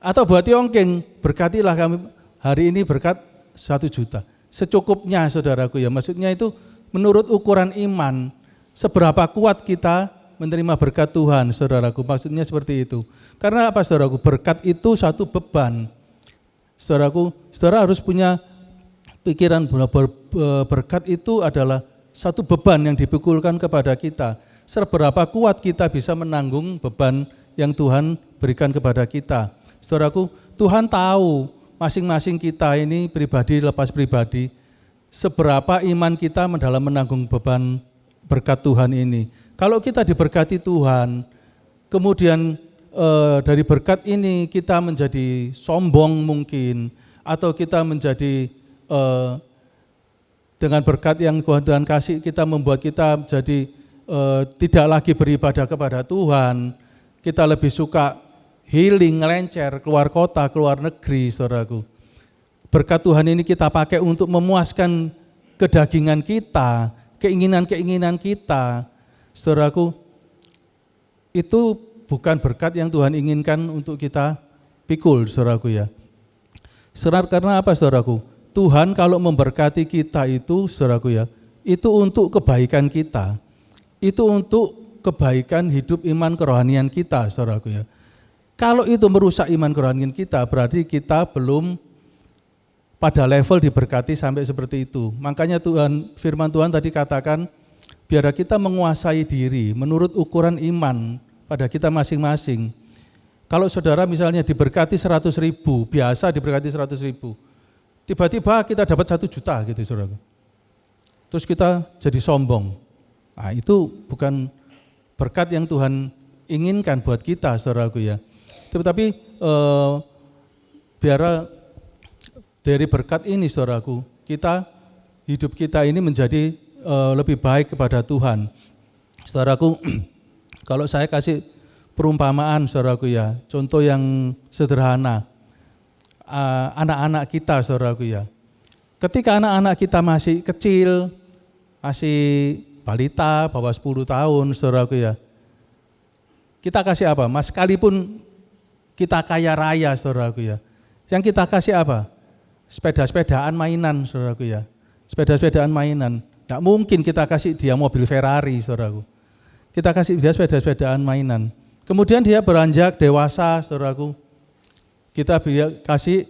Atau buat Tiongking, berkatilah kami hari ini berkat 1 juta. Secukupnya saudaraku ya, maksudnya itu menurut ukuran iman, seberapa kuat kita menerima berkat Tuhan saudaraku, maksudnya seperti itu. Karena apa saudaraku, berkat itu satu beban. Saudaraku, saudara harus punya pikiran bahwa berkat itu adalah satu beban yang dipikulkan kepada kita. Seberapa kuat kita bisa menanggung beban yang Tuhan berikan kepada kita. Saudaraku, Tuhan tahu masing-masing kita ini pribadi lepas pribadi, seberapa iman kita dalam menanggung beban berkat Tuhan ini. Kalau kita diberkati Tuhan, kemudian dari berkat ini kita menjadi sombong mungkin, atau kita menjadi dengan berkat yang Tuhan kasih kita membuat kita jadi tidak lagi beribadah kepada Tuhan, kita lebih suka healing, ngelencer, keluar kota, keluar negeri, saudaraku. Berkat Tuhan ini kita pakai untuk memuaskan kedagingan kita, keinginan-keinginan kita, saudaraku. Itu bukan berkat yang Tuhan inginkan untuk kita pikul, saudaraku ya. Karena apa saudaraku? Tuhan kalau memberkati kita itu, saudaraku ya, itu untuk kebaikan kita. Itu untuk kebaikan hidup iman kerohanian kita, saudaraku ya. Kalau itu merusak iman kerohanian kita, berarti kita belum pada level diberkati sampai seperti itu. Makanya firman Tuhan tadi katakan, biar kita menguasai diri menurut ukuran iman pada kita masing-masing. Kalau saudara misalnya diberkati 100.000, biasa diberkati 100.000, tiba-tiba kita dapat 1 juta gitu saudara. Terus kita jadi sombong. Nah, itu bukan berkat yang Tuhan inginkan buat kita saudaraku ya. Tetapi biar dari berkat ini saudaraku, hidup kita ini menjadi lebih baik kepada Tuhan. Saudaraku, kalau saya kasih perumpamaan saudaraku ya, contoh yang sederhana, anak-anak kita saudaraku ya. Ketika anak-anak kita masih kecil, masih balita, bawah 10 tahun saudaraku ya, kita kasih apa? Mas, sekalipun kita kaya raya saudaraku ya, yang kita kasih apa? Sepeda-sepedaan mainan saudaraku ya, sepeda-sepedaan mainan. Tidak mungkin kita kasih dia mobil Ferrari saudaraku, kita kasih dia sepeda-sepedaan mainan. Kemudian dia beranjak dewasa saudaraku, kita kasih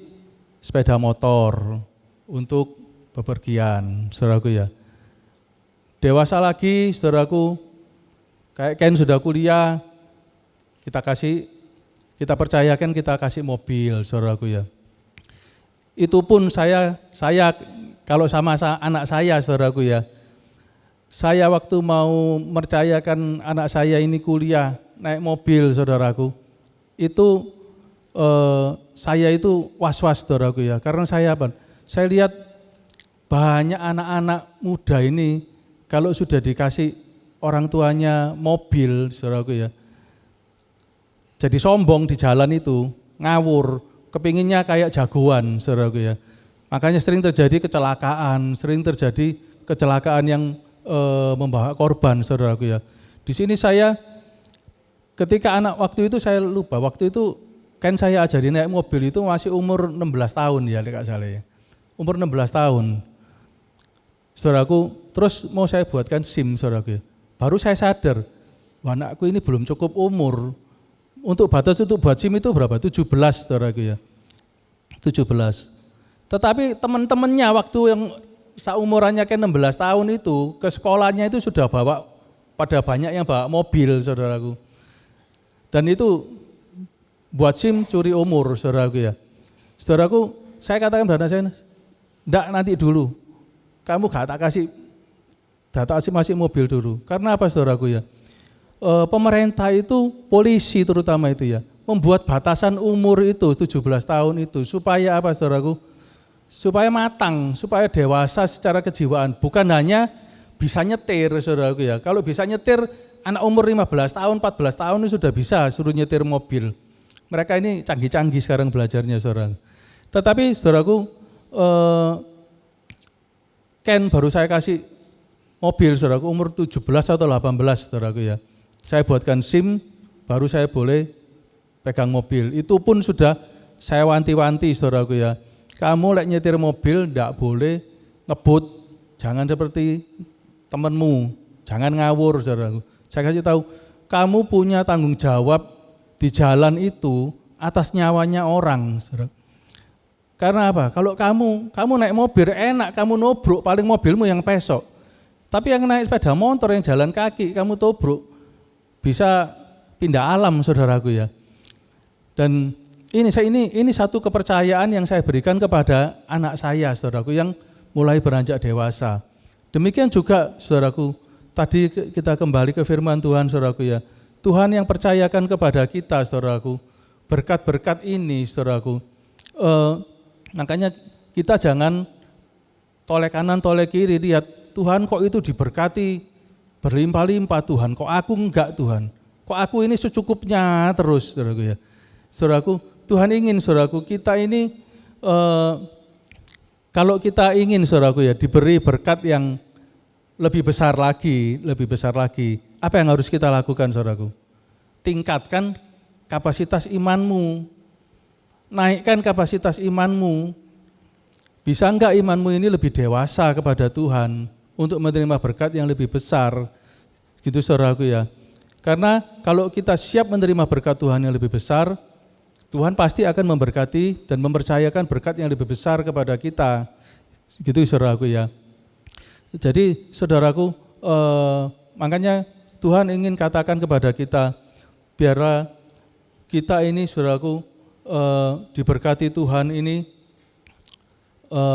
sepeda motor untuk bepergian saudaraku ya. Dewasa lagi saudaraku, kayak Ken sudah kuliah, kita percayakan kita kasih mobil saudaraku ya. Itu pun saya kalau sama anak saya saudaraku ya, saya waktu mau mercayakan anak saya ini kuliah naik mobil saudaraku, itu saya itu was-was saudaraku ya, karena saya lihat banyak anak-anak muda ini kalau sudah dikasih orang tuanya mobil saudaraku ya, jadi sombong di jalan itu, ngawur, kepinginnya kayak jagoan saudaraku ya. Makanya sering terjadi kecelakaan yang membawa korban saudaraku ya. Di sini saya ketika anak waktu itu saya lupa, waktu itu kan saya ajari naik mobil itu masih umur 16 tahun ya, tidak salah ya. Umur 16 tahun. Saudaraku, terus mau saya buatkan SIM, saudaraku ya. Baru saya sadar, wah anakku ini belum cukup umur. Untuk batas untuk buat SIM itu berapa? 17, saudaraku ya. 17. Tetapi teman-temannya waktu yang seumurannya kayak 16 tahun itu, ke sekolahnya itu sudah bawa, pada banyak yang bawa mobil, saudaraku. Dan itu buat SIM curi umur, saudaraku ya. Saudaraku, saya katakan pada saya, enggak, nanti dulu. Kamu gak tak kasih data masih mobil dulu. Karena apa, saudaraku ya? Pemerintah itu, polisi terutama itu ya, membuat batasan umur itu 17 tahun itu supaya apa, saudaraku? Supaya matang, supaya dewasa secara kejiwaan. Bukan hanya bisa nyetir, saudaraku ya. Kalau bisa nyetir, anak umur 15 tahun, 14 tahun itu sudah bisa suruh nyetir mobil. Mereka ini canggih-canggih sekarang belajarnya, saudara. Tetapi, saudaraku, Ken baru saya kasih mobil, saudaraku, umur 17 atau 18, saudaraku ya. Saya buatkan SIM, baru saya boleh pegang mobil. Itu pun sudah saya wanti-wanti, saudaraku ya. Kamu lek nyetir mobil enggak boleh ngebut, jangan seperti temanmu, jangan ngawur, saudaraku. Saya kasih tahu, kamu punya tanggung jawab di jalan itu atas nyawanya orang, saudaraku. Karena apa? Kalau kamu naik mobil enak, kamu nobruk, paling mobilmu yang pesok. Tapi yang naik sepeda motor, yang jalan kaki, kamu tobruk, bisa pindah alam, saudaraku ya. Dan ini satu kepercayaan yang saya berikan kepada anak saya, saudaraku, yang mulai beranjak dewasa. Demikian juga, saudaraku, tadi kita kembali ke firman Tuhan, saudaraku ya. Tuhan yang percayakan kepada kita, saudaraku, berkat-berkat ini, saudaraku. Makanya kita jangan toleh kanan, toleh kiri, lihat Tuhan kok itu diberkati berlimpah-limpah, Tuhan kok aku enggak, Tuhan. Kok aku ini secukupnya terus, saudaraku ya. Saudaraku, Tuhan ingin, saudaraku, kita ini kalau kita ingin, saudaraku ya, diberi berkat yang lebih besar lagi, apa yang harus kita lakukan, saudaraku? Tingkatkan kapasitas imanmu. Naikkan kapasitas imanmu. Bisa enggak imanmu ini lebih dewasa kepada Tuhan untuk menerima berkat yang lebih besar? Gitu, saudaraku ya. Karena kalau kita siap menerima berkat Tuhan yang lebih besar, Tuhan pasti akan memberkati dan mempercayakan berkat yang lebih besar kepada kita. Gitu, saudaraku ya. Jadi, saudaraku, makanya Tuhan ingin katakan kepada kita, biarlah kita ini, saudaraku, diberkati Tuhan ini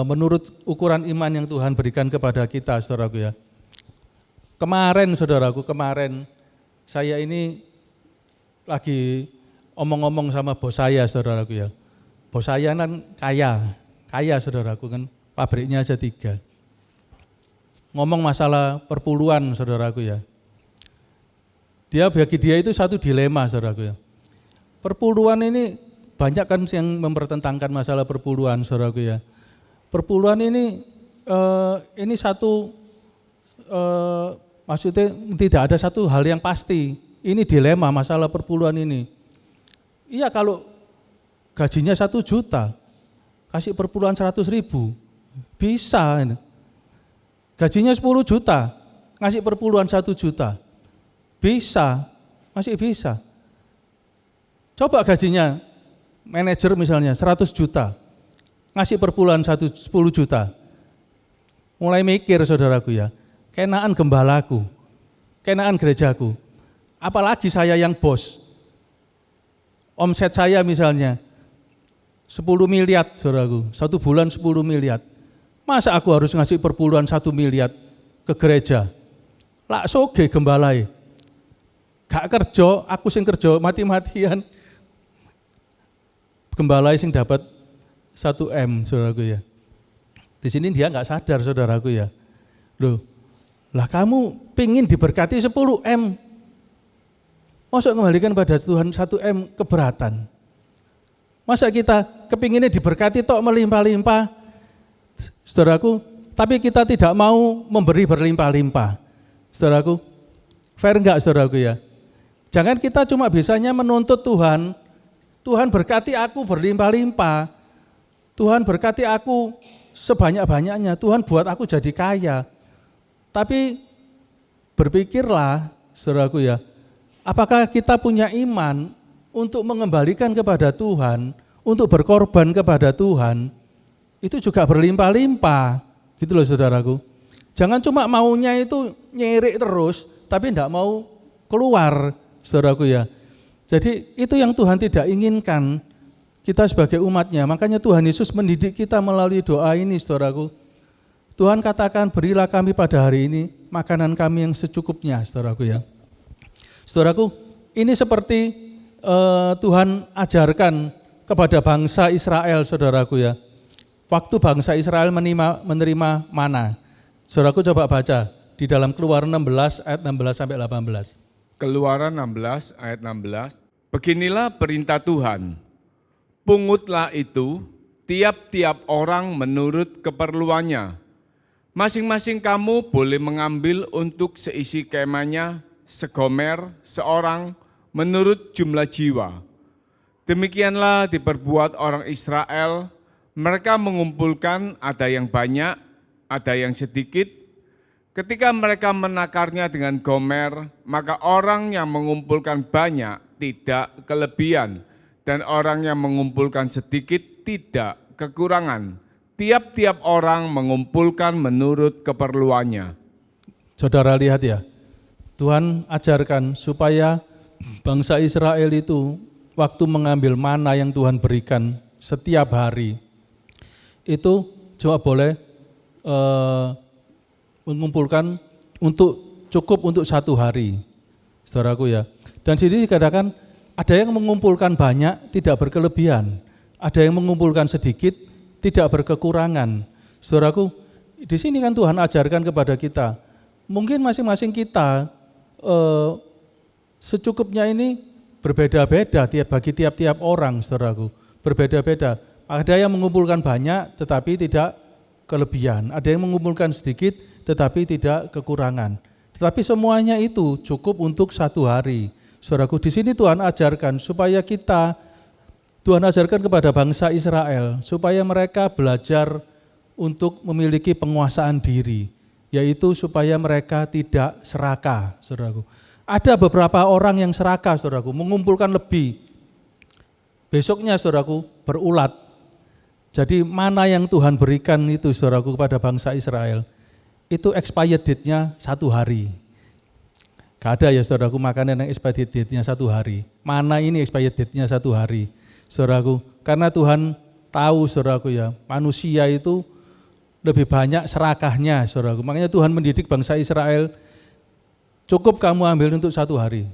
menurut ukuran iman yang Tuhan berikan kepada kita, saudaraku ya. Kemarin, saudaraku, saya ini lagi omong-omong sama bos saya, saudaraku ya. Bos saya kan kaya, saudaraku, kan pabriknya aja 3. Ngomong masalah perpuluhan, saudaraku ya. Bagi dia itu satu dilema, saudaraku ya. Perpuluhan ini banyak kan yang mempertentangkan masalah perpuluhan, saudaraku ya. Perpuluhan ini satu, maksudnya tidak ada satu hal yang pasti. Ini dilema masalah perpuluhan ini. Iya, kalau gajinya 1 juta, kasih perpuluhan 100.000, bisa. Gajinya 10 juta, ngasih perpuluhan 1 juta, bisa, masih bisa. Coba gajinya manajer misalnya 100 juta, ngasih perpuluhan 10 juta. Mulai mikir, saudaraku ya, kenaan gembalaku, kenaan gerejaku. Apalagi saya yang bos. Omset saya misalnya 10 miliar, saudaraku, 1 bulan 10 miliar. Masa aku harus ngasih perpuluhan 1 miliar ke gereja? Lak soge gembalai. Gak kerja, aku sing kerja mati-matian. Gembalai sing dapat 1M, saudaraku ya. Di sini dia nggak sadar, saudaraku ya. Loh, lah kamu pingin diberkati 10M. Masa kembalikan pada Tuhan 1M keberatan? Masa kita kepinginnya diberkati tok melimpah-limpah, saudaraku, tapi kita tidak mau memberi berlimpah-limpah. Saudaraku, fair enggak, saudaraku ya? Jangan kita cuma bisanya menuntut Tuhan, Tuhan berkati aku berlimpah-limpah, Tuhan berkati aku sebanyak-banyaknya, Tuhan buat aku jadi kaya. Tapi berpikirlah, saudaraku ya, apakah kita punya iman untuk mengembalikan kepada Tuhan, untuk berkorban kepada Tuhan, itu juga berlimpah-limpah, gitu loh saudaraku. Jangan cuma maunya itu nyerik terus, tapi tidak mau keluar, saudaraku ya. Jadi itu yang Tuhan tidak inginkan kita sebagai umatnya. Makanya Tuhan Yesus mendidik kita melalui doa ini, saudaraku. Tuhan katakan, berilah kami pada hari ini makanan kami yang secukupnya, saudaraku ya. Saudaraku, ini seperti Tuhan ajarkan kepada bangsa Israel, saudaraku ya. Waktu bangsa Israel menerima mana. Saudaraku coba baca di dalam Keluaran 16 ayat 16 sampai 18. Keluaran 16 ayat 16. Beginilah perintah Tuhan. Pungutlah itu tiap-tiap orang menurut keperluannya. Masing-masing kamu boleh mengambil untuk seisi kemahnya segomer seorang menurut jumlah jiwa. Demikianlah diperbuat orang Israel. Mereka mengumpulkan, ada yang banyak, ada yang sedikit. Ketika mereka menakarnya dengan gomer, maka orang yang mengumpulkan banyak tidak kelebihan, dan orang yang mengumpulkan sedikit tidak kekurangan. Tiap-tiap orang mengumpulkan menurut keperluannya. Saudara lihat ya, Tuhan ajarkan supaya bangsa Israel itu waktu mengambil mana yang Tuhan berikan setiap hari, itu cuma boleh mengumpulkan untuk cukup untuk 1 hari, saudaraku ya. Dan di sini dikatakan ada yang mengumpulkan banyak tidak berkelebihan, ada yang mengumpulkan sedikit tidak berkekurangan. Saudaraku, di sini kan Tuhan ajarkan kepada kita, mungkin masing-masing kita secukupnya ini berbeda-beda bagi tiap-tiap orang, saudaraku, berbeda-beda. Ada yang mengumpulkan banyak tetapi tidak kelebihan, ada yang mengumpulkan sedikit tetapi tidak kekurangan. Tetapi semuanya itu cukup untuk 1 hari. Saudaraku, di sini Tuhan ajarkan supaya Tuhan ajarkan kepada bangsa Israel supaya mereka belajar untuk memiliki penguasaan diri, yaitu supaya mereka tidak serakah, saudaraku. Ada beberapa orang yang serakah, saudaraku, mengumpulkan lebih. Besoknya, saudaraku, berulat. Jadi mana yang Tuhan berikan itu, saudaraku, kepada bangsa Israel, itu expired date-nya 1 hari. Gak ada ya, saudaraku, makanan yang expired date-nya 1 hari. Mana ini expired date-nya 1 hari. Saudaraku, karena Tuhan tahu, saudaraku ya, manusia itu lebih banyak serakahnya, saudaraku. Makanya Tuhan mendidik bangsa Israel, cukup kamu ambil untuk 1 hari,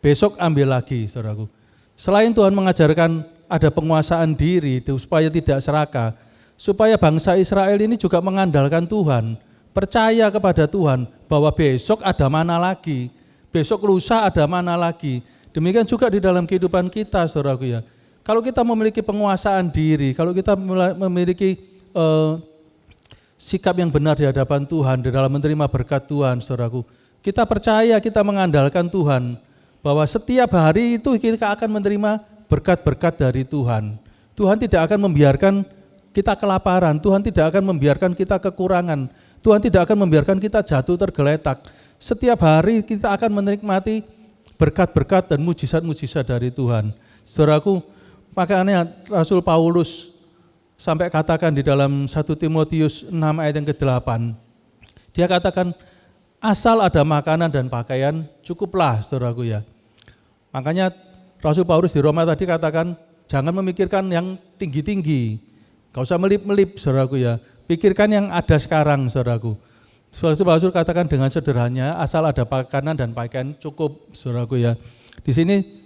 besok ambil lagi, saudaraku. Selain Tuhan mengajarkan ada penguasaan diri supaya tidak serakah, supaya bangsa Israel ini juga mengandalkan Tuhan, percaya kepada Tuhan bahwa besok ada mana lagi, besok lusa ada mana lagi. Demikian juga di dalam kehidupan kita, saudaraku ya. Kalau kita memiliki penguasaan diri, kalau kita memiliki sikap yang benar di hadapan Tuhan, di dalam menerima berkat Tuhan, saudaraku, kita percaya, kita mengandalkan Tuhan, bahwa setiap hari itu kita akan menerima berkat-berkat dari Tuhan. Tuhan tidak akan membiarkan kita kelaparan, Tuhan tidak akan membiarkan kita kekurangan, Tuhan tidak akan membiarkan kita jatuh tergeletak. Setiap hari kita akan menikmati berkat-berkat dan mujizat-mujizat dari Tuhan. Saudaraku, makanya Rasul Paulus sampai katakan di dalam 1 Timotius 6 ayat yang ke-8, dia katakan, asal ada makanan dan pakaian cukuplah, saudaraku ya. Makanya Rasul Paulus di Roma tadi katakan, jangan memikirkan yang tinggi-tinggi, gak usah melip-melip, saudaraku ya. Pikirkan yang ada sekarang, saudaraku. Rasul Paulus katakan dengan sederhananya, asal ada makanan dan pakaian cukup, saudaraku ya. Di sini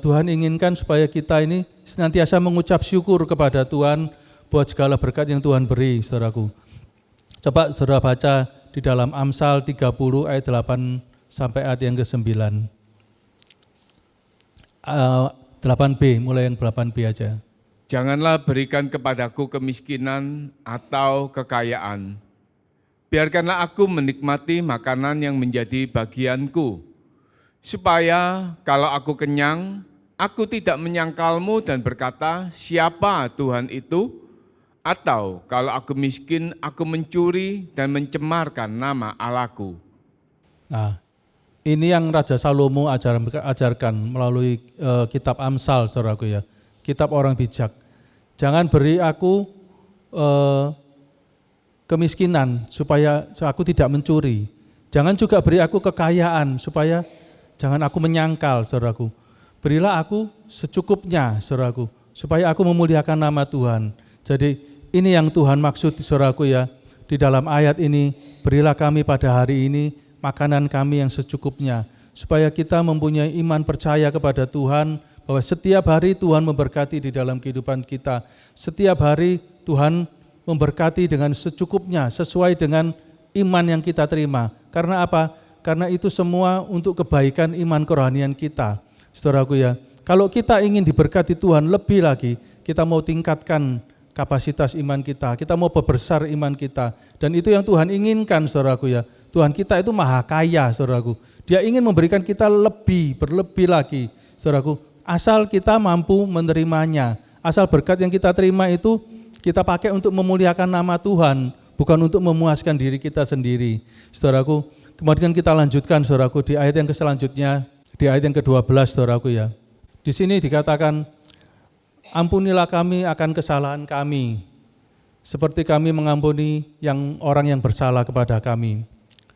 Tuhan inginkan supaya kita ini senantiasa mengucap syukur kepada Tuhan buat segala berkat yang Tuhan beri, saudaraku. Coba saudara baca di dalam Amsal 30 ayat 8 sampai ayat yang ke-9. 8b, mulai yang 8b aja. Janganlah berikan kepadaku kemiskinan atau kekayaan. Biarkanlah aku menikmati makanan yang menjadi bagianku, supaya kalau aku kenyang, aku tidak menyangkalmu dan berkata, siapa Tuhan itu? Atau kalau aku miskin, aku mencuri dan mencemarkan nama Allahku. Nah, ini yang Raja Salomo ajarkan melalui kitab Amsal, saudaraku ya, kitab orang bijak. Jangan beri aku kemiskinan supaya aku tidak mencuri. Jangan juga beri aku kekayaan supaya jangan aku menyangkal, saudaraku. Berilah aku secukupnya, saudaraku, supaya aku memuliakan nama Tuhan. Jadi ini yang Tuhan maksud, saudaraku ya, di dalam ayat ini, berilah kami pada hari ini makanan kami yang secukupnya, supaya kita mempunyai iman percaya kepada Tuhan, bahwa setiap hari Tuhan memberkati di dalam kehidupan kita. Setiap hari Tuhan memberkati dengan secukupnya, sesuai dengan iman yang kita terima. Karena apa? Karena itu semua untuk kebaikan iman kerohanian kita. Saudaraku ya, kalau kita ingin diberkati Tuhan lebih lagi, kita mau tingkatkan kapasitas iman kita mau perbesar iman kita. Dan itu yang Tuhan inginkan, saudaraku ya. Tuhan kita itu maha kaya, saudaraku. Dia ingin memberikan kita berlebih lagi, saudaraku. Asal kita mampu menerimanya, asal berkat yang kita terima itu kita pakai untuk memuliakan nama Tuhan, bukan untuk memuaskan diri kita sendiri. Saudaraku, kemudian kita lanjutkan, saudaraku, di ayat yang selanjutnya, di ayat yang ke-12, saudaraku ya. Di sini dikatakan, ampunilah kami akan kesalahan kami, seperti kami mengampuni orang yang bersalah kepada kami.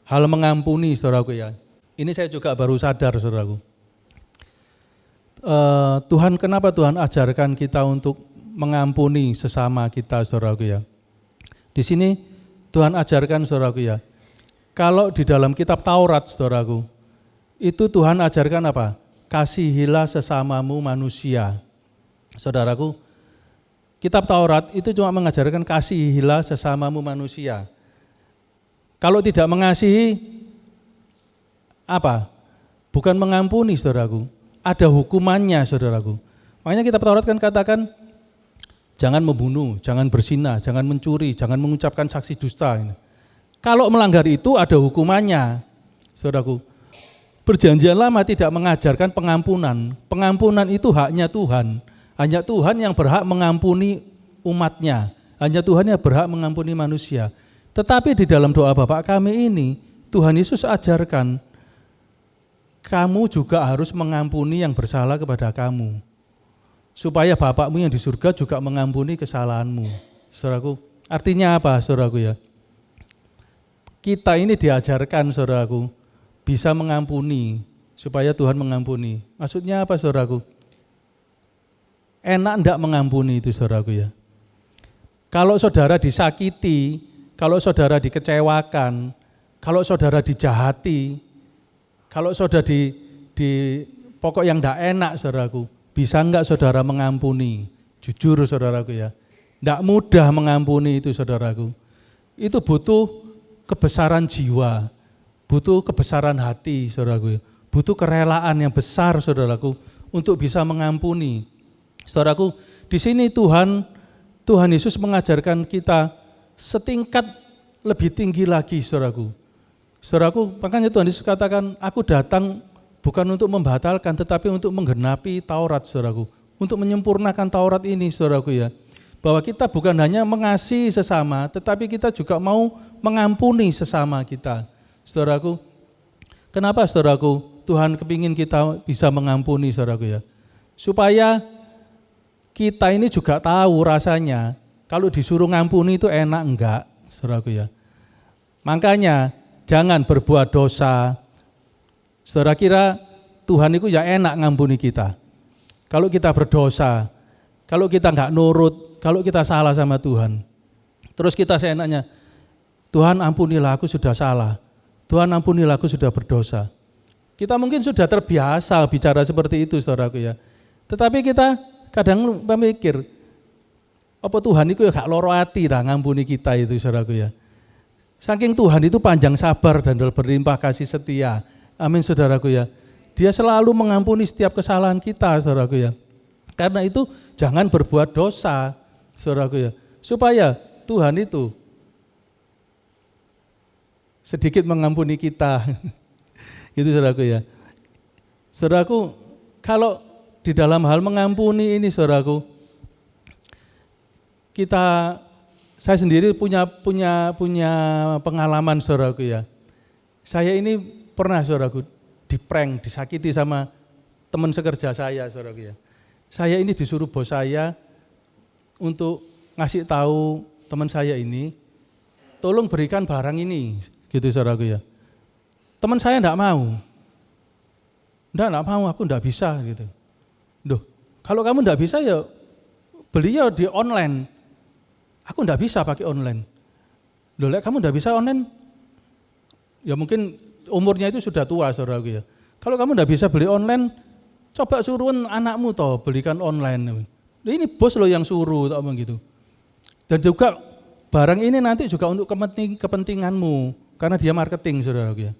Hal mengampuni, saudaraku ya, ini saya juga baru sadar, saudaraku. Kenapa Tuhan ajarkan kita untuk mengampuni sesama kita, saudaraku ya. Di sini Tuhan ajarkan, saudaraku ya, kalau di dalam kitab Taurat, saudaraku, itu Tuhan ajarkan apa? Kasihilah sesamamu manusia. Saudaraku, kitab Taurat itu cuma mengajarkan kasihilah sesamamu manusia. Kalau tidak mengasihi, apa? Bukan mengampuni, saudaraku. Ada hukumannya, saudaraku. Makanya kitab Taurat kan katakan, jangan membunuh, jangan berzina, jangan mencuri, jangan mengucapkan saksi dusta. Kalau melanggar itu ada hukumannya, saudaraku. Perjanjian Lama tidak mengajarkan pengampunan. Pengampunan itu haknya Tuhan. Hanya Tuhan yang berhak mengampuni umatnya. Hanya Tuhan yang berhak mengampuni manusia. Tetapi di dalam doa Bapa kami ini, Tuhan Yesus ajarkan, kamu juga harus mengampuni yang bersalah kepada kamu. Supaya Bapakmu yang di surga juga mengampuni kesalahanmu. Saudaraku, artinya apa, saudaraku ya? Kita ini diajarkan, saudaraku, bisa mengampuni, supaya Tuhan mengampuni. Maksudnya apa, saudaraku? Enak enggak mengampuni itu, saudaraku ya? Kalau saudara disakiti, kalau saudara dikecewakan, kalau saudara dijahati, kalau saudara di pokok yang enggak enak, saudaraku, bisa enggak saudara mengampuni? Jujur, saudaraku ya, enggak mudah mengampuni itu, saudaraku. Itu butuh kebesaran jiwa, butuh kebesaran hati, saudaraku. Butuh kerelaan yang besar, saudaraku, untuk bisa mengampuni. Saudaraku, di sini Tuhan Yesus mengajarkan kita setingkat lebih tinggi lagi, saudaraku. Saudaraku, makanya Tuhan Yesus katakan, aku datang bukan untuk membatalkan, tetapi untuk menggenapi Taurat, saudaraku. Untuk menyempurnakan Taurat ini, saudaraku ya. Bahwa kita bukan hanya mengasihi sesama, tetapi kita juga mau mengampuni sesama kita. Saudaraku, kenapa, saudaraku, Tuhan kepingin kita bisa mengampuni, saudaraku ya? Supaya kita ini juga tahu rasanya, kalau disuruh ngampuni itu enak enggak, saudaraku ya. Makanya jangan berbuat dosa. Saudara kira Tuhan itu ya enak ngampuni kita. Kalau kita berdosa, kalau kita enggak nurut, kalau kita salah sama Tuhan, terus kita seenaknya, Tuhan ampunilah aku sudah salah, Tuhan ampunilah aku sudah berdosa. Kita mungkin sudah terbiasa bicara seperti itu, saudaraku ya. Tetapi kita kadang memikir, apa Tuhan itu ya gak loro hati dah ngampuni kita itu, saudaraku ya. Saking Tuhan itu panjang sabar dan berlimpah kasih setia. Amin, saudaraku ya. Dia selalu mengampuni setiap kesalahan kita, saudaraku ya. Karena itu jangan berbuat dosa, saudaraku ya. Supaya Tuhan itu sedikit mengampuni kita. Gitu, saudaraku ya. Saudaraku, kalau di dalam hal mengampuni ini saudaraku, saya sendiri punya pengalaman saudaraku ya. Saya ini pernah saudaraku diprank, disakiti sama teman sekerja saya saudaraku ya. Saya ini disuruh bos saya untuk ngasih tahu teman saya ini, tolong berikan barang ini, gitu saudaraku ya. Teman saya enggak mau, aku enggak bisa gitu. Duh, kalau kamu enggak bisa ya beliau di online. Aku enggak bisa pakai online. Loh, kamu enggak bisa online, ya mungkin umurnya itu sudah tua saudaraku ya. Kalau kamu enggak bisa beli online, coba suruhin anakmu toh belikan online. Ini bos lo yang suruh, tak gitu. Dan juga barang ini nanti juga untuk kepentinganmu, karena dia marketing saudaraku ya.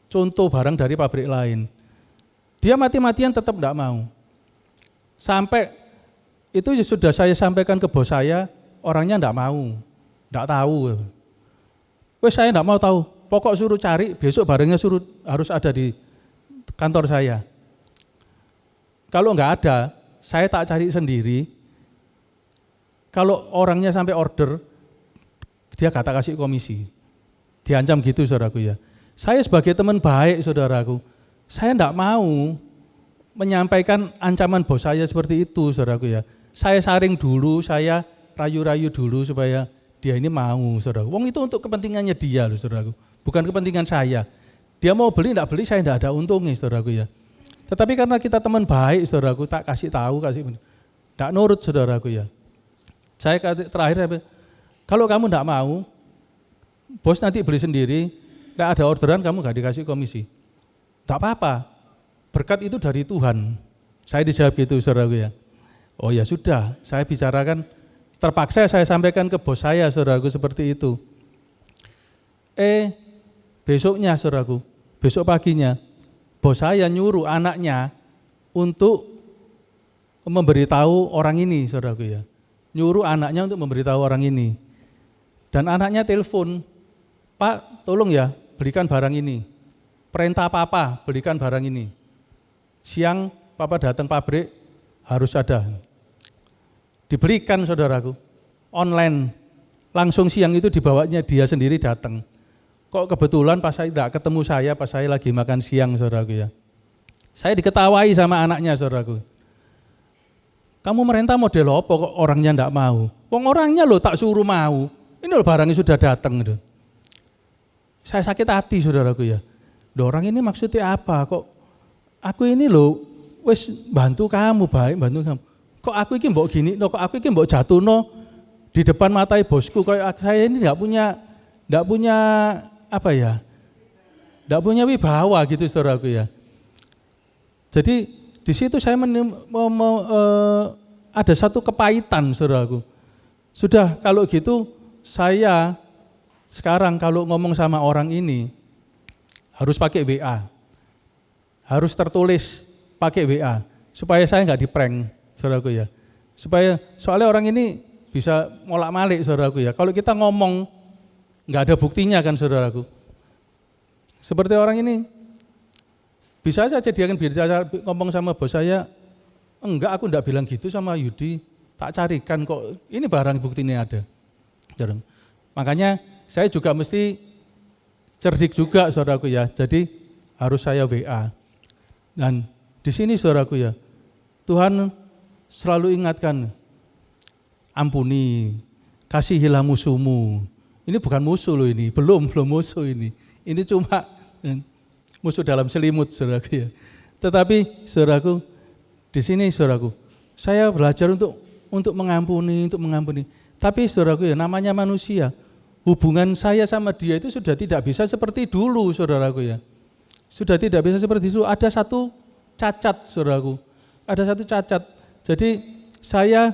Contoh barang dari pabrik lain. Dia mati-matian tetap enggak mau. Sampai itu sudah saya sampaikan ke bos saya, orangnya enggak mau, enggak tahu. Wes saya enggak mau tahu, pokok suruh cari, besok barangnya suruh harus ada di kantor saya. Kalau enggak ada, saya tak cari sendiri. Kalau orangnya sampai order, dia kata kasih komisi. Diancam gitu saudaraku ya. Saya sebagai teman baik saudaraku, saya enggak mau menyampaikan ancaman bos saya seperti itu saudaraku ya. Saya saring dulu, saya rayu-rayu dulu supaya dia ini mau saudaraku. Wong itu untuk kepentingannya dia loh saudaraku, bukan kepentingan saya. Dia mau beli enggak beli, saya enggak ada untungnya saudaraku ya. Tetapi karena kita teman baik saudaraku, tak kasih tahu, enggak nurut saudaraku ya. Saya terakhir, kalau kamu enggak mau, bos nanti beli sendiri, enggak ada orderan kamu enggak dikasih komisi. Enggak apa-apa, berkat itu dari Tuhan. Saya dijawab gitu saudaraku ya. Oh ya sudah, saya bicarakan, terpaksa saya sampaikan ke bos saya saudaraku seperti itu. Besoknya saudaraku, besok paginya, bos saya nyuruh anaknya untuk memberitahu orang ini saudaraku ya. Nyuruh anaknya untuk memberitahu orang ini. Dan anaknya telepon, Pak tolong ya belikan barang ini. Perintah papa belikan barang ini. Siang papa datang pabrik harus ada. Dibelikan saudaraku, online. Langsung siang itu dibawanya dia sendiri datang. Kok kebetulan pas saya tidak ketemu saya, pas saya lagi makan siang saudaraku ya. Saya diketawai sama anaknya saudaraku. Kamu merintah model apa kok orangnya enggak mau? Wong orangnya lo tak suruh mau. Ini lo barangnya sudah datang gitu. Saya sakit hati saudaraku ya. Orang ini maksudnya apa? Kok aku ini lo wis bantu kamu, baik bantu kamu. Kok aku ini mbok gini, kok aku ini mbok jatuhno di depan matai bosku. Kok saya ini enggak punya apa ya? Enggak punya wibawa gitu saudaraku ya. Jadi di situ saya ada satu kepahitan saudaraku. Sudah kalau gitu saya sekarang kalau ngomong sama orang ini harus pakai WA. Harus tertulis pakai WA supaya saya enggak di-prank saudaraku ya. Soalnya orang ini bisa molak-malik saudaraku ya. Kalau kita ngomong enggak ada buktinya kan saudaraku. Seperti orang ini bisa saja dia akan bicara ngomong sama bos saya, enggak aku enggak bilang gitu sama Yudi, tak carikan kok ini barang bukti ini ada. Makanya saya juga mesti cerdik juga saudaraku ya, jadi harus saya WA. Dan di sini saudaraku ya, Tuhan selalu ingatkan, ampuni, kasihilah musuhmu. Ini bukan musuh loh ini, belum musuh ini cuma musuh dalam selimut saudaraku ya. Tetapi saudaraku, di sini saudaraku, saya belajar untuk mengampuni. Tapi saudaraku ya, namanya manusia, hubungan saya sama dia itu sudah tidak bisa seperti dulu saudaraku ya. Sudah tidak bisa seperti dulu, ada satu cacat saudaraku. Ada satu cacat. Jadi saya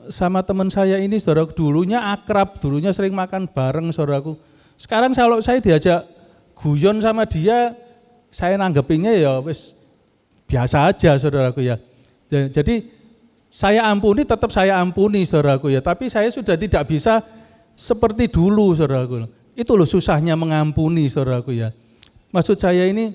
sama teman saya ini saudaraku, dulunya akrab, dulunya sering makan bareng saudaraku. Sekarang kalau saya diajak guyon sama dia, saya nanggepinnya ya wis biasa aja saudaraku ya. Jadi saya ampuni, tetap saya ampuni saudaraku ya, tapi saya sudah tidak bisa seperti dulu saudaraku. Itu loh susahnya mengampuni saudaraku ya. Maksud saya ini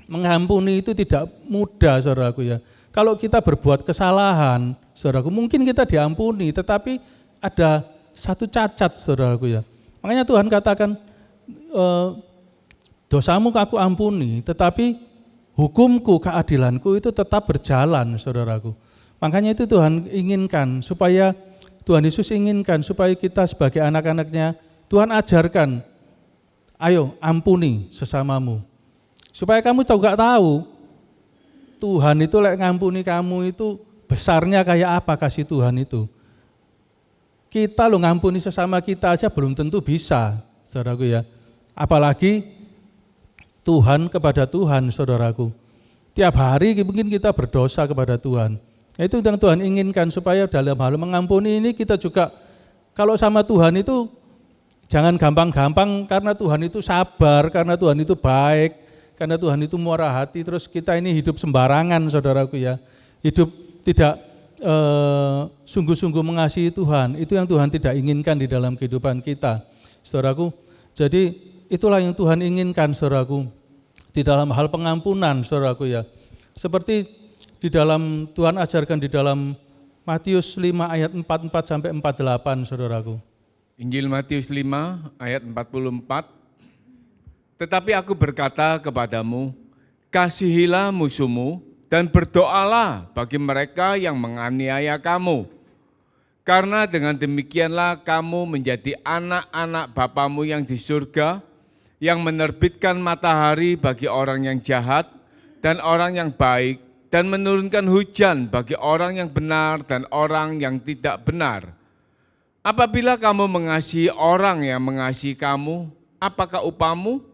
mengampuni itu tidak mudah, saudaraku ya. Kalau kita berbuat kesalahan, saudaraku, mungkin kita diampuni, tetapi ada satu cacat, saudaraku ya. Makanya Tuhan katakan, dosamu aku ampuni, tetapi hukumku, keadilanku itu tetap berjalan, saudaraku. Makanya itu Tuhan inginkan, Tuhan Yesus inginkan supaya kita sebagai anak-anaknya, Tuhan ajarkan, ayo ampuni sesamamu. Supaya kamu juga tahu, Tuhan itu ngampuni kamu itu besarnya kayak apa kasih Tuhan itu. Kita ngampuni sesama kita aja belum tentu bisa, saudaraku ya. Apalagi Tuhan kepada Tuhan, saudaraku. Tiap hari mungkin kita berdosa kepada Tuhan. Itu yang Tuhan inginkan supaya dalam hal mengampuni ini kita juga kalau sama Tuhan itu jangan gampang-gampang karena Tuhan itu sabar, karena Tuhan itu baik. Karena Tuhan itu murah hati, terus kita ini hidup sembarangan, saudaraku ya. Hidup tidak sungguh-sungguh mengasihi Tuhan, itu yang Tuhan tidak inginkan di dalam kehidupan kita, saudaraku. Jadi itulah yang Tuhan inginkan, saudaraku, di dalam hal pengampunan, saudaraku ya. Seperti di dalam Tuhan ajarkan di dalam Matius 5 ayat 44 sampai 48, saudaraku. Injil Matius 5 ayat 44. Tetapi aku berkata kepadamu, kasihilah musuhmu dan berdoalah bagi mereka yang menganiaya kamu. Karena dengan demikianlah kamu menjadi anak-anak Bapamu yang di surga, yang menerbitkan matahari bagi orang yang jahat dan orang yang baik, dan menurunkan hujan bagi orang yang benar dan orang yang tidak benar. Apabila kamu mengasihi orang yang mengasihi kamu, apakah upamu?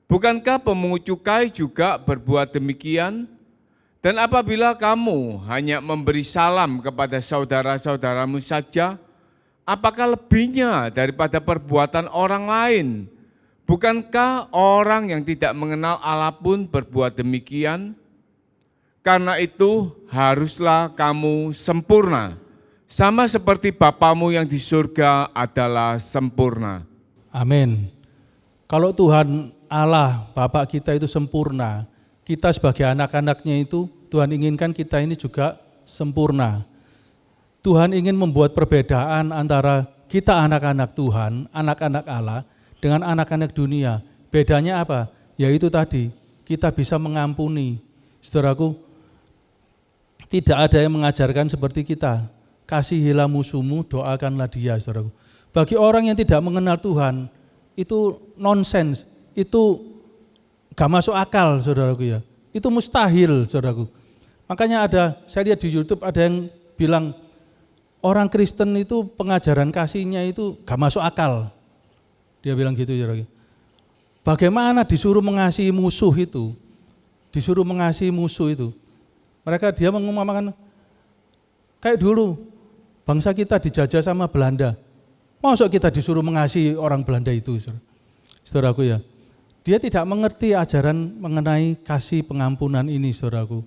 Bukankah pemungut cukai juga berbuat demikian? Dan apabila kamu hanya memberi salam kepada saudara-saudaramu saja, apakah lebihnya daripada perbuatan orang lain? Bukankah orang yang tidak mengenal Allah pun berbuat demikian? Karena itu haruslah kamu sempurna, sama seperti Bapamu yang di surga adalah sempurna. Amin. Kalau Tuhan Allah, Bapa kita itu sempurna, kita sebagai anak-anaknya itu, Tuhan inginkan kita ini juga sempurna. Tuhan ingin membuat perbedaan antara kita anak-anak Tuhan, anak-anak Allah, dengan anak-anak dunia. Bedanya apa? Yaitu tadi, kita bisa mengampuni. Saudaraku, tidak ada yang mengajarkan seperti kita. Kasihilah musuhmu, doakanlah dia, saudaraku. Bagi orang yang tidak mengenal Tuhan, itu nonsens. Itu gak masuk akal, saudaraku ya. Itu mustahil, saudaraku. Makanya saya lihat di YouTube ada yang bilang, orang Kristen itu pengajaran kasihnya itu gak masuk akal. Dia bilang gitu, saudaraku. Bagaimana disuruh mengasihi musuh itu? Disuruh mengasihi musuh itu. Dia mengumumkan, kayak dulu, bangsa kita dijajah sama Belanda. Masa kita disuruh mengasihi orang Belanda itu, saudaraku ya. Dia tidak mengerti ajaran mengenai kasih pengampunan ini, saudaraku.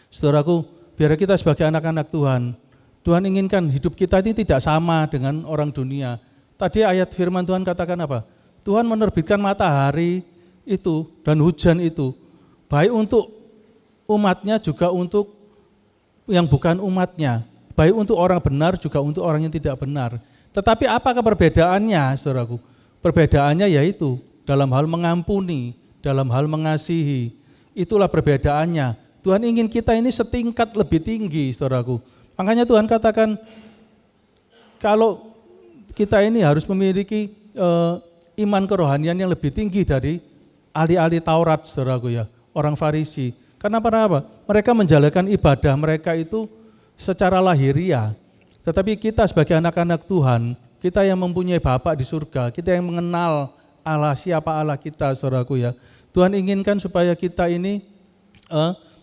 Saudaraku, biar kita sebagai anak-anak Tuhan, Tuhan inginkan hidup kita ini tidak sama dengan orang dunia. Tadi ayat firman Tuhan katakan apa? Tuhan menerbitkan matahari itu dan hujan itu, baik untuk umatnya juga untuk yang bukan umatnya, baik untuk orang benar juga untuk orang yang tidak benar. Tetapi apakah perbedaannya, saudaraku? Perbedaannya yaitu dalam hal mengampuni, dalam hal mengasihi. Itulah perbedaannya. Tuhan ingin kita ini setingkat lebih tinggi, saudaraku. Makanya Tuhan katakan, kalau kita ini harus memiliki iman kerohanian yang lebih tinggi dari ahli-ahli Taurat, saudaraku ya, orang Farisi. Karena apa? Mereka menjalankan ibadah mereka itu secara lahiriah. Tetapi kita sebagai anak-anak Tuhan, kita yang mempunyai Bapa di surga, kita yang mengenal Allah, siapa Allah kita, saudaraku ya. Tuhan inginkan supaya kita ini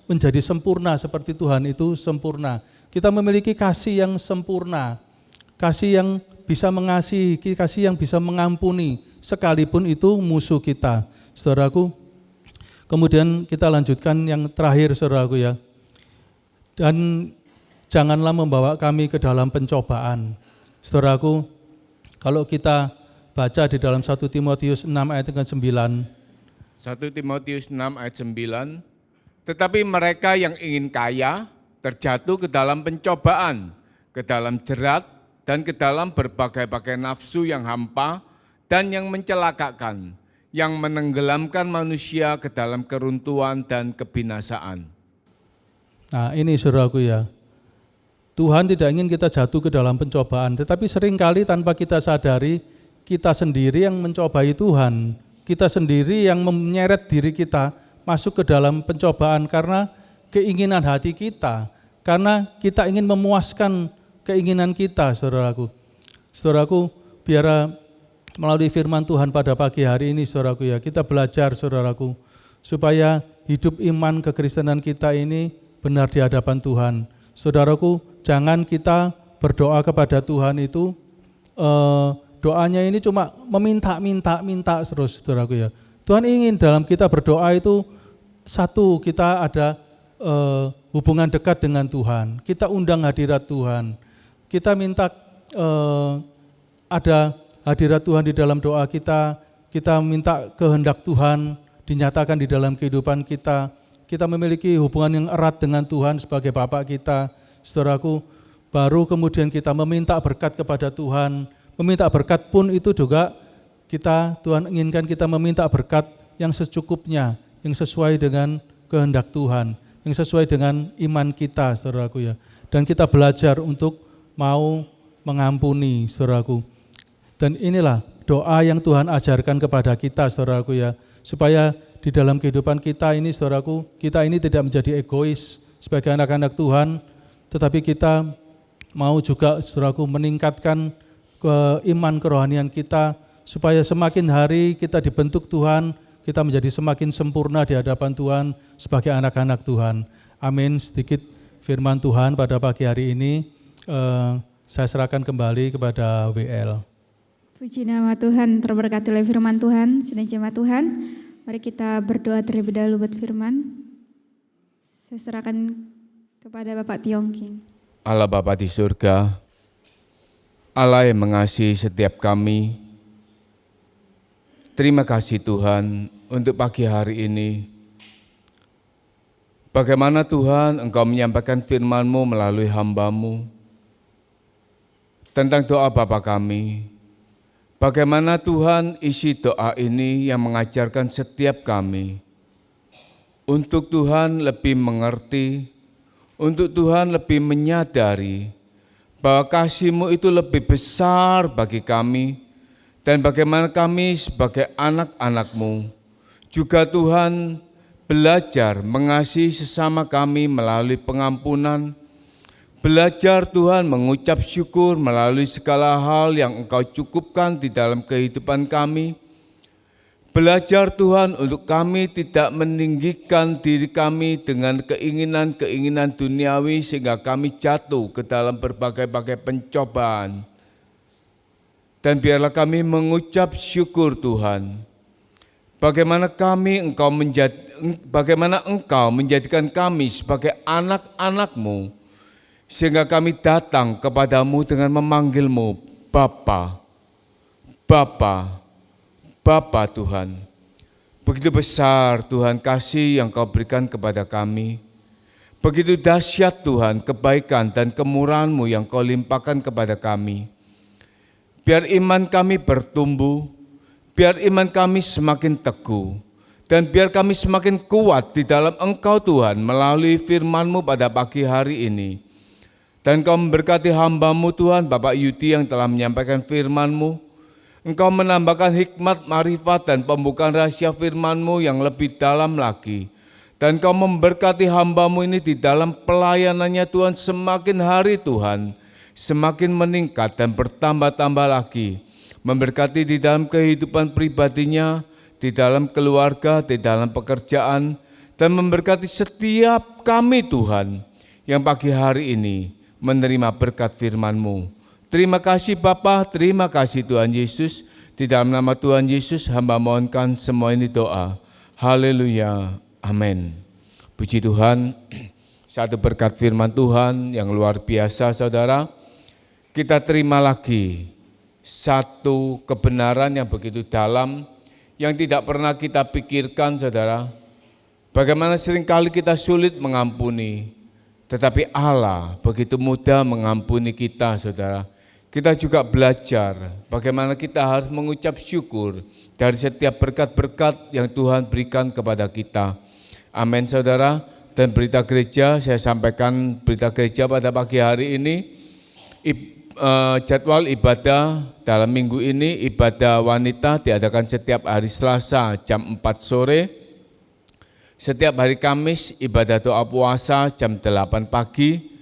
menjadi sempurna seperti Tuhan itu sempurna. Kita memiliki kasih yang sempurna, kasih yang bisa mengasihi, kasih yang bisa mengampuni, sekalipun itu musuh kita, saudaraku. Kemudian kita lanjutkan yang terakhir, saudaraku ya. Dan janganlah membawa kami ke dalam pencobaan. Saudaraku, kalau kita baca di dalam 1 Timotius 6 ayat 9, 1 Timotius 6 ayat 9, tetapi mereka yang ingin kaya terjatuh ke dalam pencobaan, ke dalam jerat, dan ke dalam berbagai-bagai nafsu yang hampa dan yang mencelakakan, yang menenggelamkan manusia ke dalam keruntuhan dan kebinasaan. Nah ini saudaraku ya, Tuhan tidak ingin kita jatuh ke dalam pencobaan, tetapi seringkali tanpa kita sadari, kita sendiri yang mencobai Tuhan. Kita sendiri yang menyeret diri kita masuk ke dalam pencobaan karena keinginan hati kita. Karena kita ingin memuaskan keinginan kita, saudaraku. Saudaraku, biar melalui firman Tuhan pada pagi hari ini, saudaraku ya, kita belajar, saudaraku, supaya hidup iman kekristenan kita ini benar di hadapan Tuhan. Saudaraku, jangan kita berdoa kepada Tuhan itu, doanya ini cuma meminta terus, saudaraku ya. Tuhan ingin dalam kita berdoa itu, satu, kita ada hubungan dekat dengan Tuhan. Kita undang hadirat Tuhan. Kita minta ada hadirat Tuhan di dalam doa kita. Kita minta kehendak Tuhan dinyatakan di dalam kehidupan kita. Kita memiliki hubungan yang erat dengan Tuhan sebagai Bapa kita, saudaraku, baru kemudian kita meminta berkat kepada Tuhan. Meminta berkat pun itu juga Tuhan inginkan kita meminta berkat yang secukupnya, yang sesuai dengan kehendak Tuhan, yang sesuai dengan iman kita, saudaraku ya. Dan kita belajar untuk mau mengampuni, saudaraku. Dan inilah doa yang Tuhan ajarkan kepada kita, saudaraku ya, supaya di dalam kehidupan kita ini, saudaraku, kita ini tidak menjadi egois sebagai anak-anak Tuhan, tetapi kita mau juga, saudaraku, meningkatkan iman kerohanian kita, supaya semakin hari kita dibentuk Tuhan, kita menjadi semakin sempurna di hadapan Tuhan sebagai anak-anak Tuhan. Amin. Sedikit firman Tuhan pada pagi hari ini, saya serahkan kembali kepada WL. Puji nama Tuhan, terberkati oleh firman Tuhan, sedang jemaat Tuhan. Mari kita berdoa terlebih dahulu buat firman. Saya serahkan kepada Bapak Tiongking. Allah Bapa di surga, Allah yang mengasihi setiap kami, terima kasih Tuhan untuk pagi hari ini. Bagaimana Tuhan Engkau menyampaikan firman-Mu melalui hamba-Mu tentang doa Bapa kami. Bagaimana Tuhan isi doa ini yang mengajarkan setiap kami untuk Tuhan lebih mengerti, untuk Tuhan lebih menyadari bahwa kasih-Mu itu lebih besar bagi kami, dan bagaimana kami sebagai anak-anak-Mu juga Tuhan belajar mengasihi sesama kami melalui pengampunan, belajar Tuhan mengucap syukur melalui segala hal yang Engkau cukupkan di dalam kehidupan kami. Belajar Tuhan untuk kami tidak meninggikan diri kami dengan keinginan-keinginan duniawi sehingga kami jatuh ke dalam berbagai-bagai pencobaan. Dan biarlah kami mengucap syukur Tuhan. Bagaimana Engkau menjadikan kami sebagai anak-anak-Mu, sehingga kami datang kepadamu dengan memanggil-Mu Bapa, Bapa, Bapa Tuhan. Begitu besar Tuhan kasih yang Kau berikan kepada kami. Begitu dahsyat Tuhan kebaikan dan kemurahan-Mu yang Kau limpahkan kepada kami. Biar iman kami bertumbuh, biar iman kami semakin teguh, dan biar kami semakin kuat di dalam Engkau Tuhan melalui firman-Mu pada pagi hari ini. Dan Engkau memberkati hamba-Mu Tuhan, Bapak Yudi yang telah menyampaikan firman-Mu. Engkau menambahkan hikmat, marifat, dan pembukaan rahasia firman-Mu yang lebih dalam lagi. Dan Engkau memberkati hamba-Mu ini di dalam pelayanannya Tuhan semakin hari Tuhan, semakin meningkat dan bertambah-tambah lagi. Memberkati di dalam kehidupan pribadinya, di dalam keluarga, di dalam pekerjaan, dan memberkati setiap kami Tuhan yang pagi hari ini menerima berkat firman-Mu. Terima kasih Bapa, terima kasih Tuhan Yesus. Di dalam nama Tuhan Yesus hamba mohonkan semua ini doa. Haleluya, amin. Puji Tuhan, satu berkat firman Tuhan yang luar biasa saudara. Kita terima lagi satu kebenaran yang begitu dalam yang tidak pernah kita pikirkan, saudara. Bagaimana seringkali kita sulit mengampuni, tetapi Allah begitu mudah mengampuni kita, saudara. Kita juga belajar bagaimana kita harus mengucap syukur dari setiap berkat-berkat yang Tuhan berikan kepada kita. Amin, saudara. Dan berita gereja, saya sampaikan berita gereja pada pagi hari ini. Jadwal ibadah dalam minggu ini, ibadah wanita diadakan setiap hari Selasa jam 4 sore. Setiap hari Kamis ibadah doa puasa jam 8 pagi.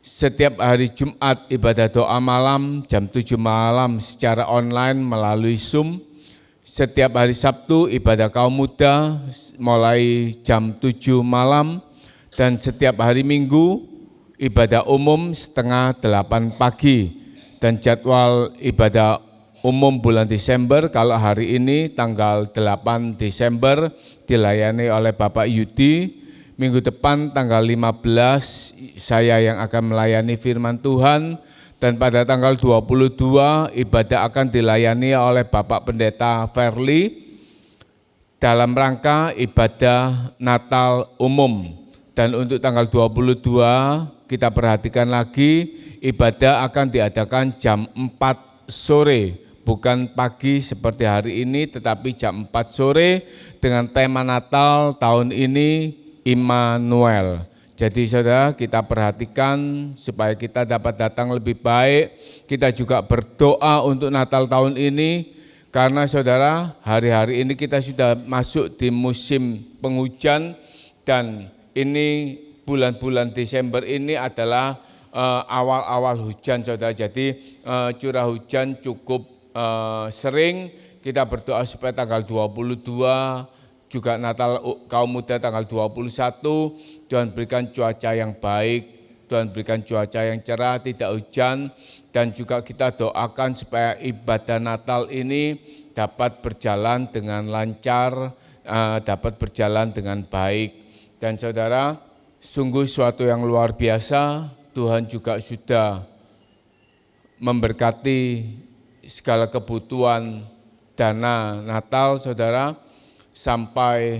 Setiap hari Jumat ibadah doa malam jam 7 malam secara online melalui Zoom. Setiap hari Sabtu ibadah kaum muda mulai jam 7 malam. Dan setiap hari Minggu ibadah umum setengah 8 pagi. Dan jadwal ibadah umum bulan Desember, kalau hari ini tanggal 8 Desember dilayani oleh Bapak Yudi. Minggu depan tanggal 15 saya yang akan melayani firman Tuhan. Dan pada tanggal 22 ibadah akan dilayani oleh Bapak Pendeta Verli dalam rangka ibadah Natal umum. Dan untuk tanggal 22 kita perhatikan lagi, ibadah akan diadakan jam 4 sore, bukan pagi seperti hari ini, tetapi jam 4 sore dengan tema Natal tahun ini, Immanuel. Jadi saudara, kita perhatikan supaya kita dapat datang lebih baik. Kita juga berdoa untuk Natal tahun ini, karena saudara, hari-hari ini kita sudah masuk di musim penghujan, dan ini bulan-bulan Desember ini adalah awal-awal hujan, saudara. Jadi curah hujan cukup sering. Kita berdoa supaya tanggal 22 juga Natal kaum muda tanggal 21, Tuhan berikan cuaca yang baik, Tuhan berikan cuaca yang cerah, tidak hujan. Dan juga kita doakan supaya ibadah Natal ini dapat berjalan dengan lancar, dapat berjalan dengan baik. Dan saudara, sungguh suatu yang luar biasa, Tuhan juga sudah memberkati segala kebutuhan dana Natal, saudara, sampai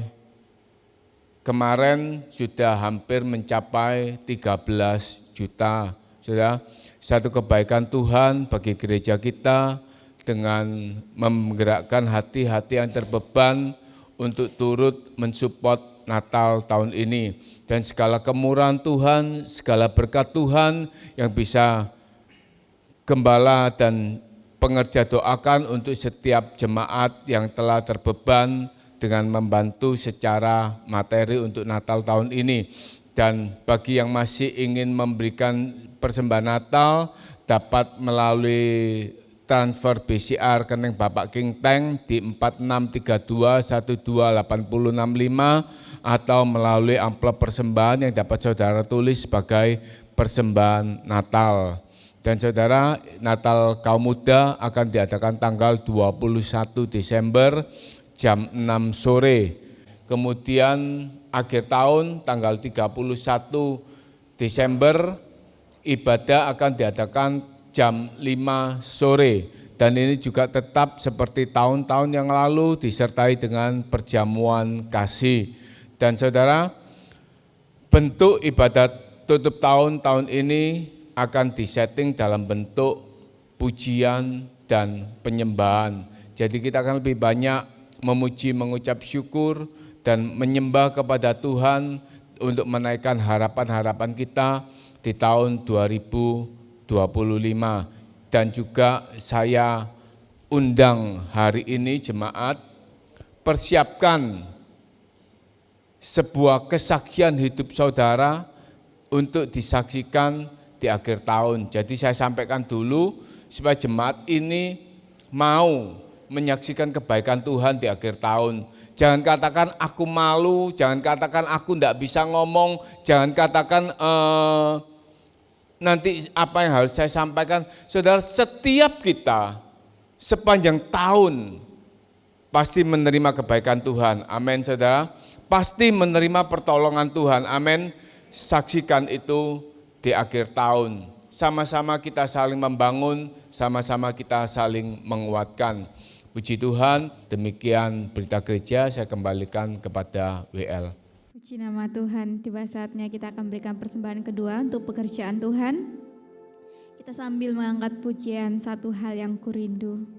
kemarin sudah hampir mencapai 13 juta. Saudara, satu kebaikan Tuhan bagi gereja kita dengan menggerakkan hati-hati yang terbeban untuk turut mensupport Natal tahun ini, dan segala kemurahan Tuhan, segala berkat Tuhan yang bisa gembala dan pengerja doakan untuk setiap jemaat yang telah terbeban dengan membantu secara materi untuk Natal tahun ini. Dan bagi yang masih ingin memberikan persembahan Natal dapat melalui transfer BCR rekening Bapak King Tank di 4632128065 atau melalui amplop persembahan yang dapat saudara tulis sebagai persembahan Natal. Dan saudara, Natal kaum muda akan diadakan tanggal 21 Desember jam 6 sore. Kemudian akhir tahun tanggal 31 Desember ibadah akan diadakan jam 5 sore, dan ini juga tetap seperti tahun-tahun yang lalu disertai dengan perjamuan kasih. Dan saudara, bentuk ibadat tutup tahun ini akan disetting dalam bentuk pujian dan penyembahan. Jadi kita akan lebih banyak memuji, mengucap syukur, dan menyembah kepada Tuhan untuk menaikkan harapan-harapan kita di tahun 2025. Dan juga saya undang hari ini jemaat, persiapkan sebuah kesaksian hidup saudara untuk disaksikan di akhir tahun. Jadi saya sampaikan dulu supaya jemaat ini mau menyaksikan kebaikan Tuhan di akhir tahun. Jangan katakan aku malu, jangan katakan aku enggak bisa ngomong, jangan katakan nanti apa yang harus saya sampaikan. Saudara, setiap kita sepanjang tahun pasti menerima kebaikan Tuhan. Amin, saudara. Pasti menerima pertolongan Tuhan. Amin. Saksikan itu di akhir tahun. Sama-sama kita saling membangun, sama-sama kita saling menguatkan. Puji Tuhan, demikian berita gereja, saya kembalikan kepada WL. Puji nama Tuhan, tiba saatnya kita akan berikan persembahan kedua untuk pekerjaan Tuhan. Kita sambil mengangkat pujian Satu Hal Yang Kurindu.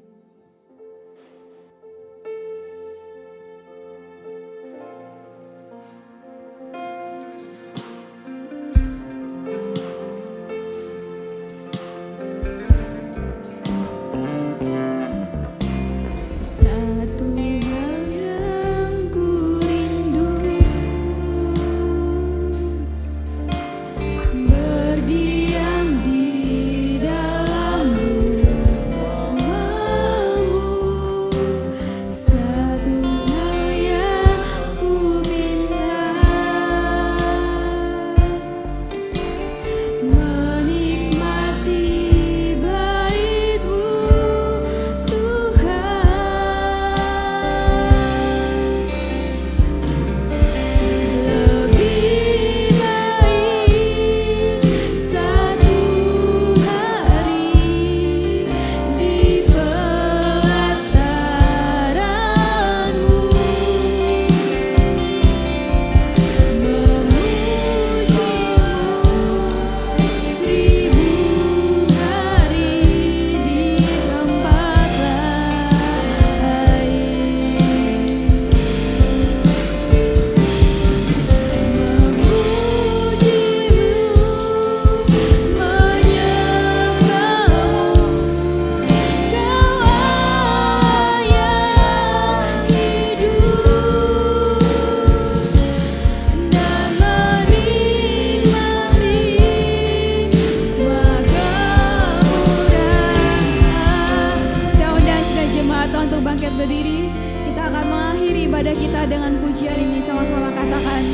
Berdiri, kita akan mengakhiri ibadah kita dengan pujian ini, sama-sama katakan.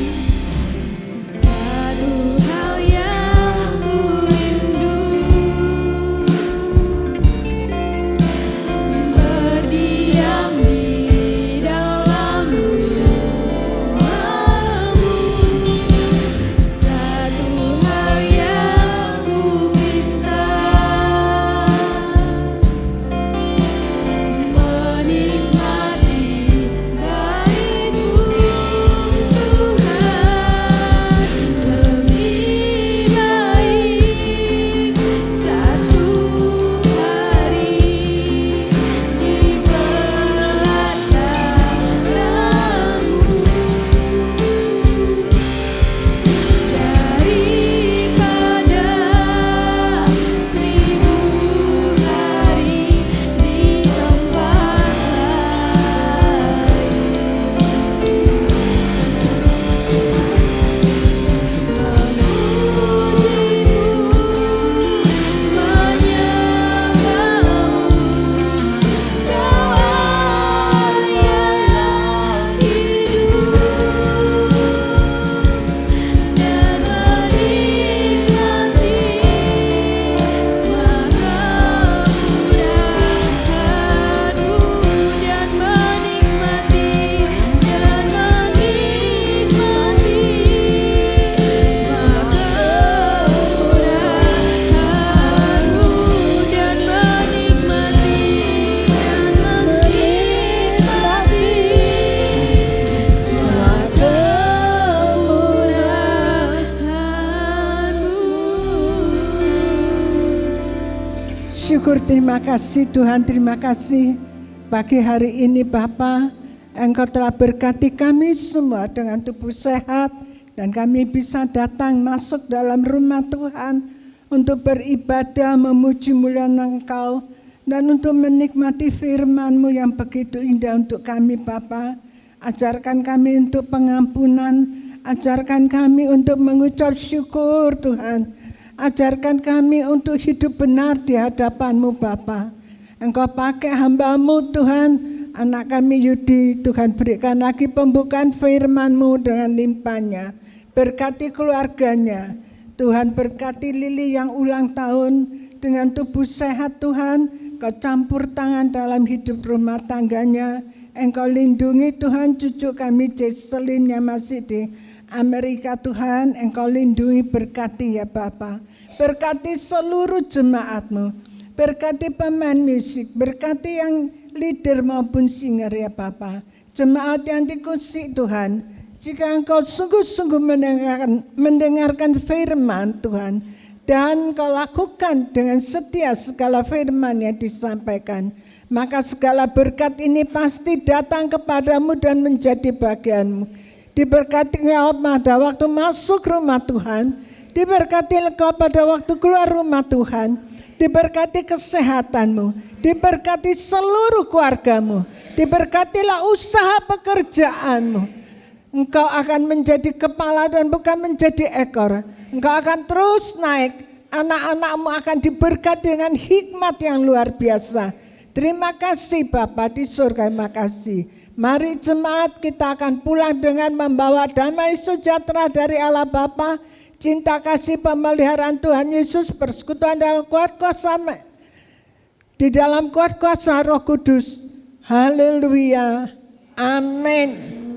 Satu hal yang kurindu, berdiam di dalam rumah-Mu. Satu hal yang kupinta, Syukur, terima kasih Tuhan, terima kasih pagi hari ini Bapa, Engkau telah berkati kami semua dengan tubuh sehat dan kami bisa datang masuk dalam rumah Tuhan untuk beribadah, memuji mulia Engkau dan untuk menikmati firman-Mu yang begitu indah untuk kami Bapa. Ajarkan kami untuk pengampunan, ajarkan kami untuk mengucap syukur Tuhan. Ajarkan kami untuk hidup benar di hadapan-Mu Bapa. Engkau pakai hamba-Mu Tuhan, anak kami Yudi, Tuhan berikan lagi pembukaan firman-Mu dengan limpahnya. Berkati keluarganya, Tuhan berkati Lili yang ulang tahun dengan tubuh sehat Tuhan. Kau campur tangan dalam hidup rumah tangganya. Engkau lindungi Tuhan cucu kami Jesselin yang masih di Amerika Tuhan. Engkau lindungi, berkati ya Bapa. Berkati seluruh jemaat-Mu, berkati pemain musik, berkati yang leader maupun singer ya Bapa. Jemaat yang dikasihi Tuhan, jika Engkau sungguh-sungguh mendengarkan firman Tuhan, dan Engkau lakukan dengan setia segala firman yang disampaikan, maka segala berkat ini pasti datang kepadamu dan menjadi bagianmu. Diberkati engkau pada waktu masuk rumah Tuhan, diberkati engkau pada waktu keluar rumah Tuhan, diberkati kesehatanmu, diberkati seluruh keluargamu, diberkatilah usaha pekerjaanmu. Engkau akan menjadi kepala dan bukan menjadi ekor. Engkau akan terus naik, anak-anakmu akan diberkati dengan hikmat yang luar biasa. Terima kasih Bapa di surga, terima kasih. Mari jemaat, kita akan pulang dengan membawa damai sejahtera dari Allah Bapa, cinta kasih pemeliharaan Tuhan Yesus, persekutuan dalam kuat kuasa di dalam kuat kuasa Roh Kudus. Haleluya. Amin.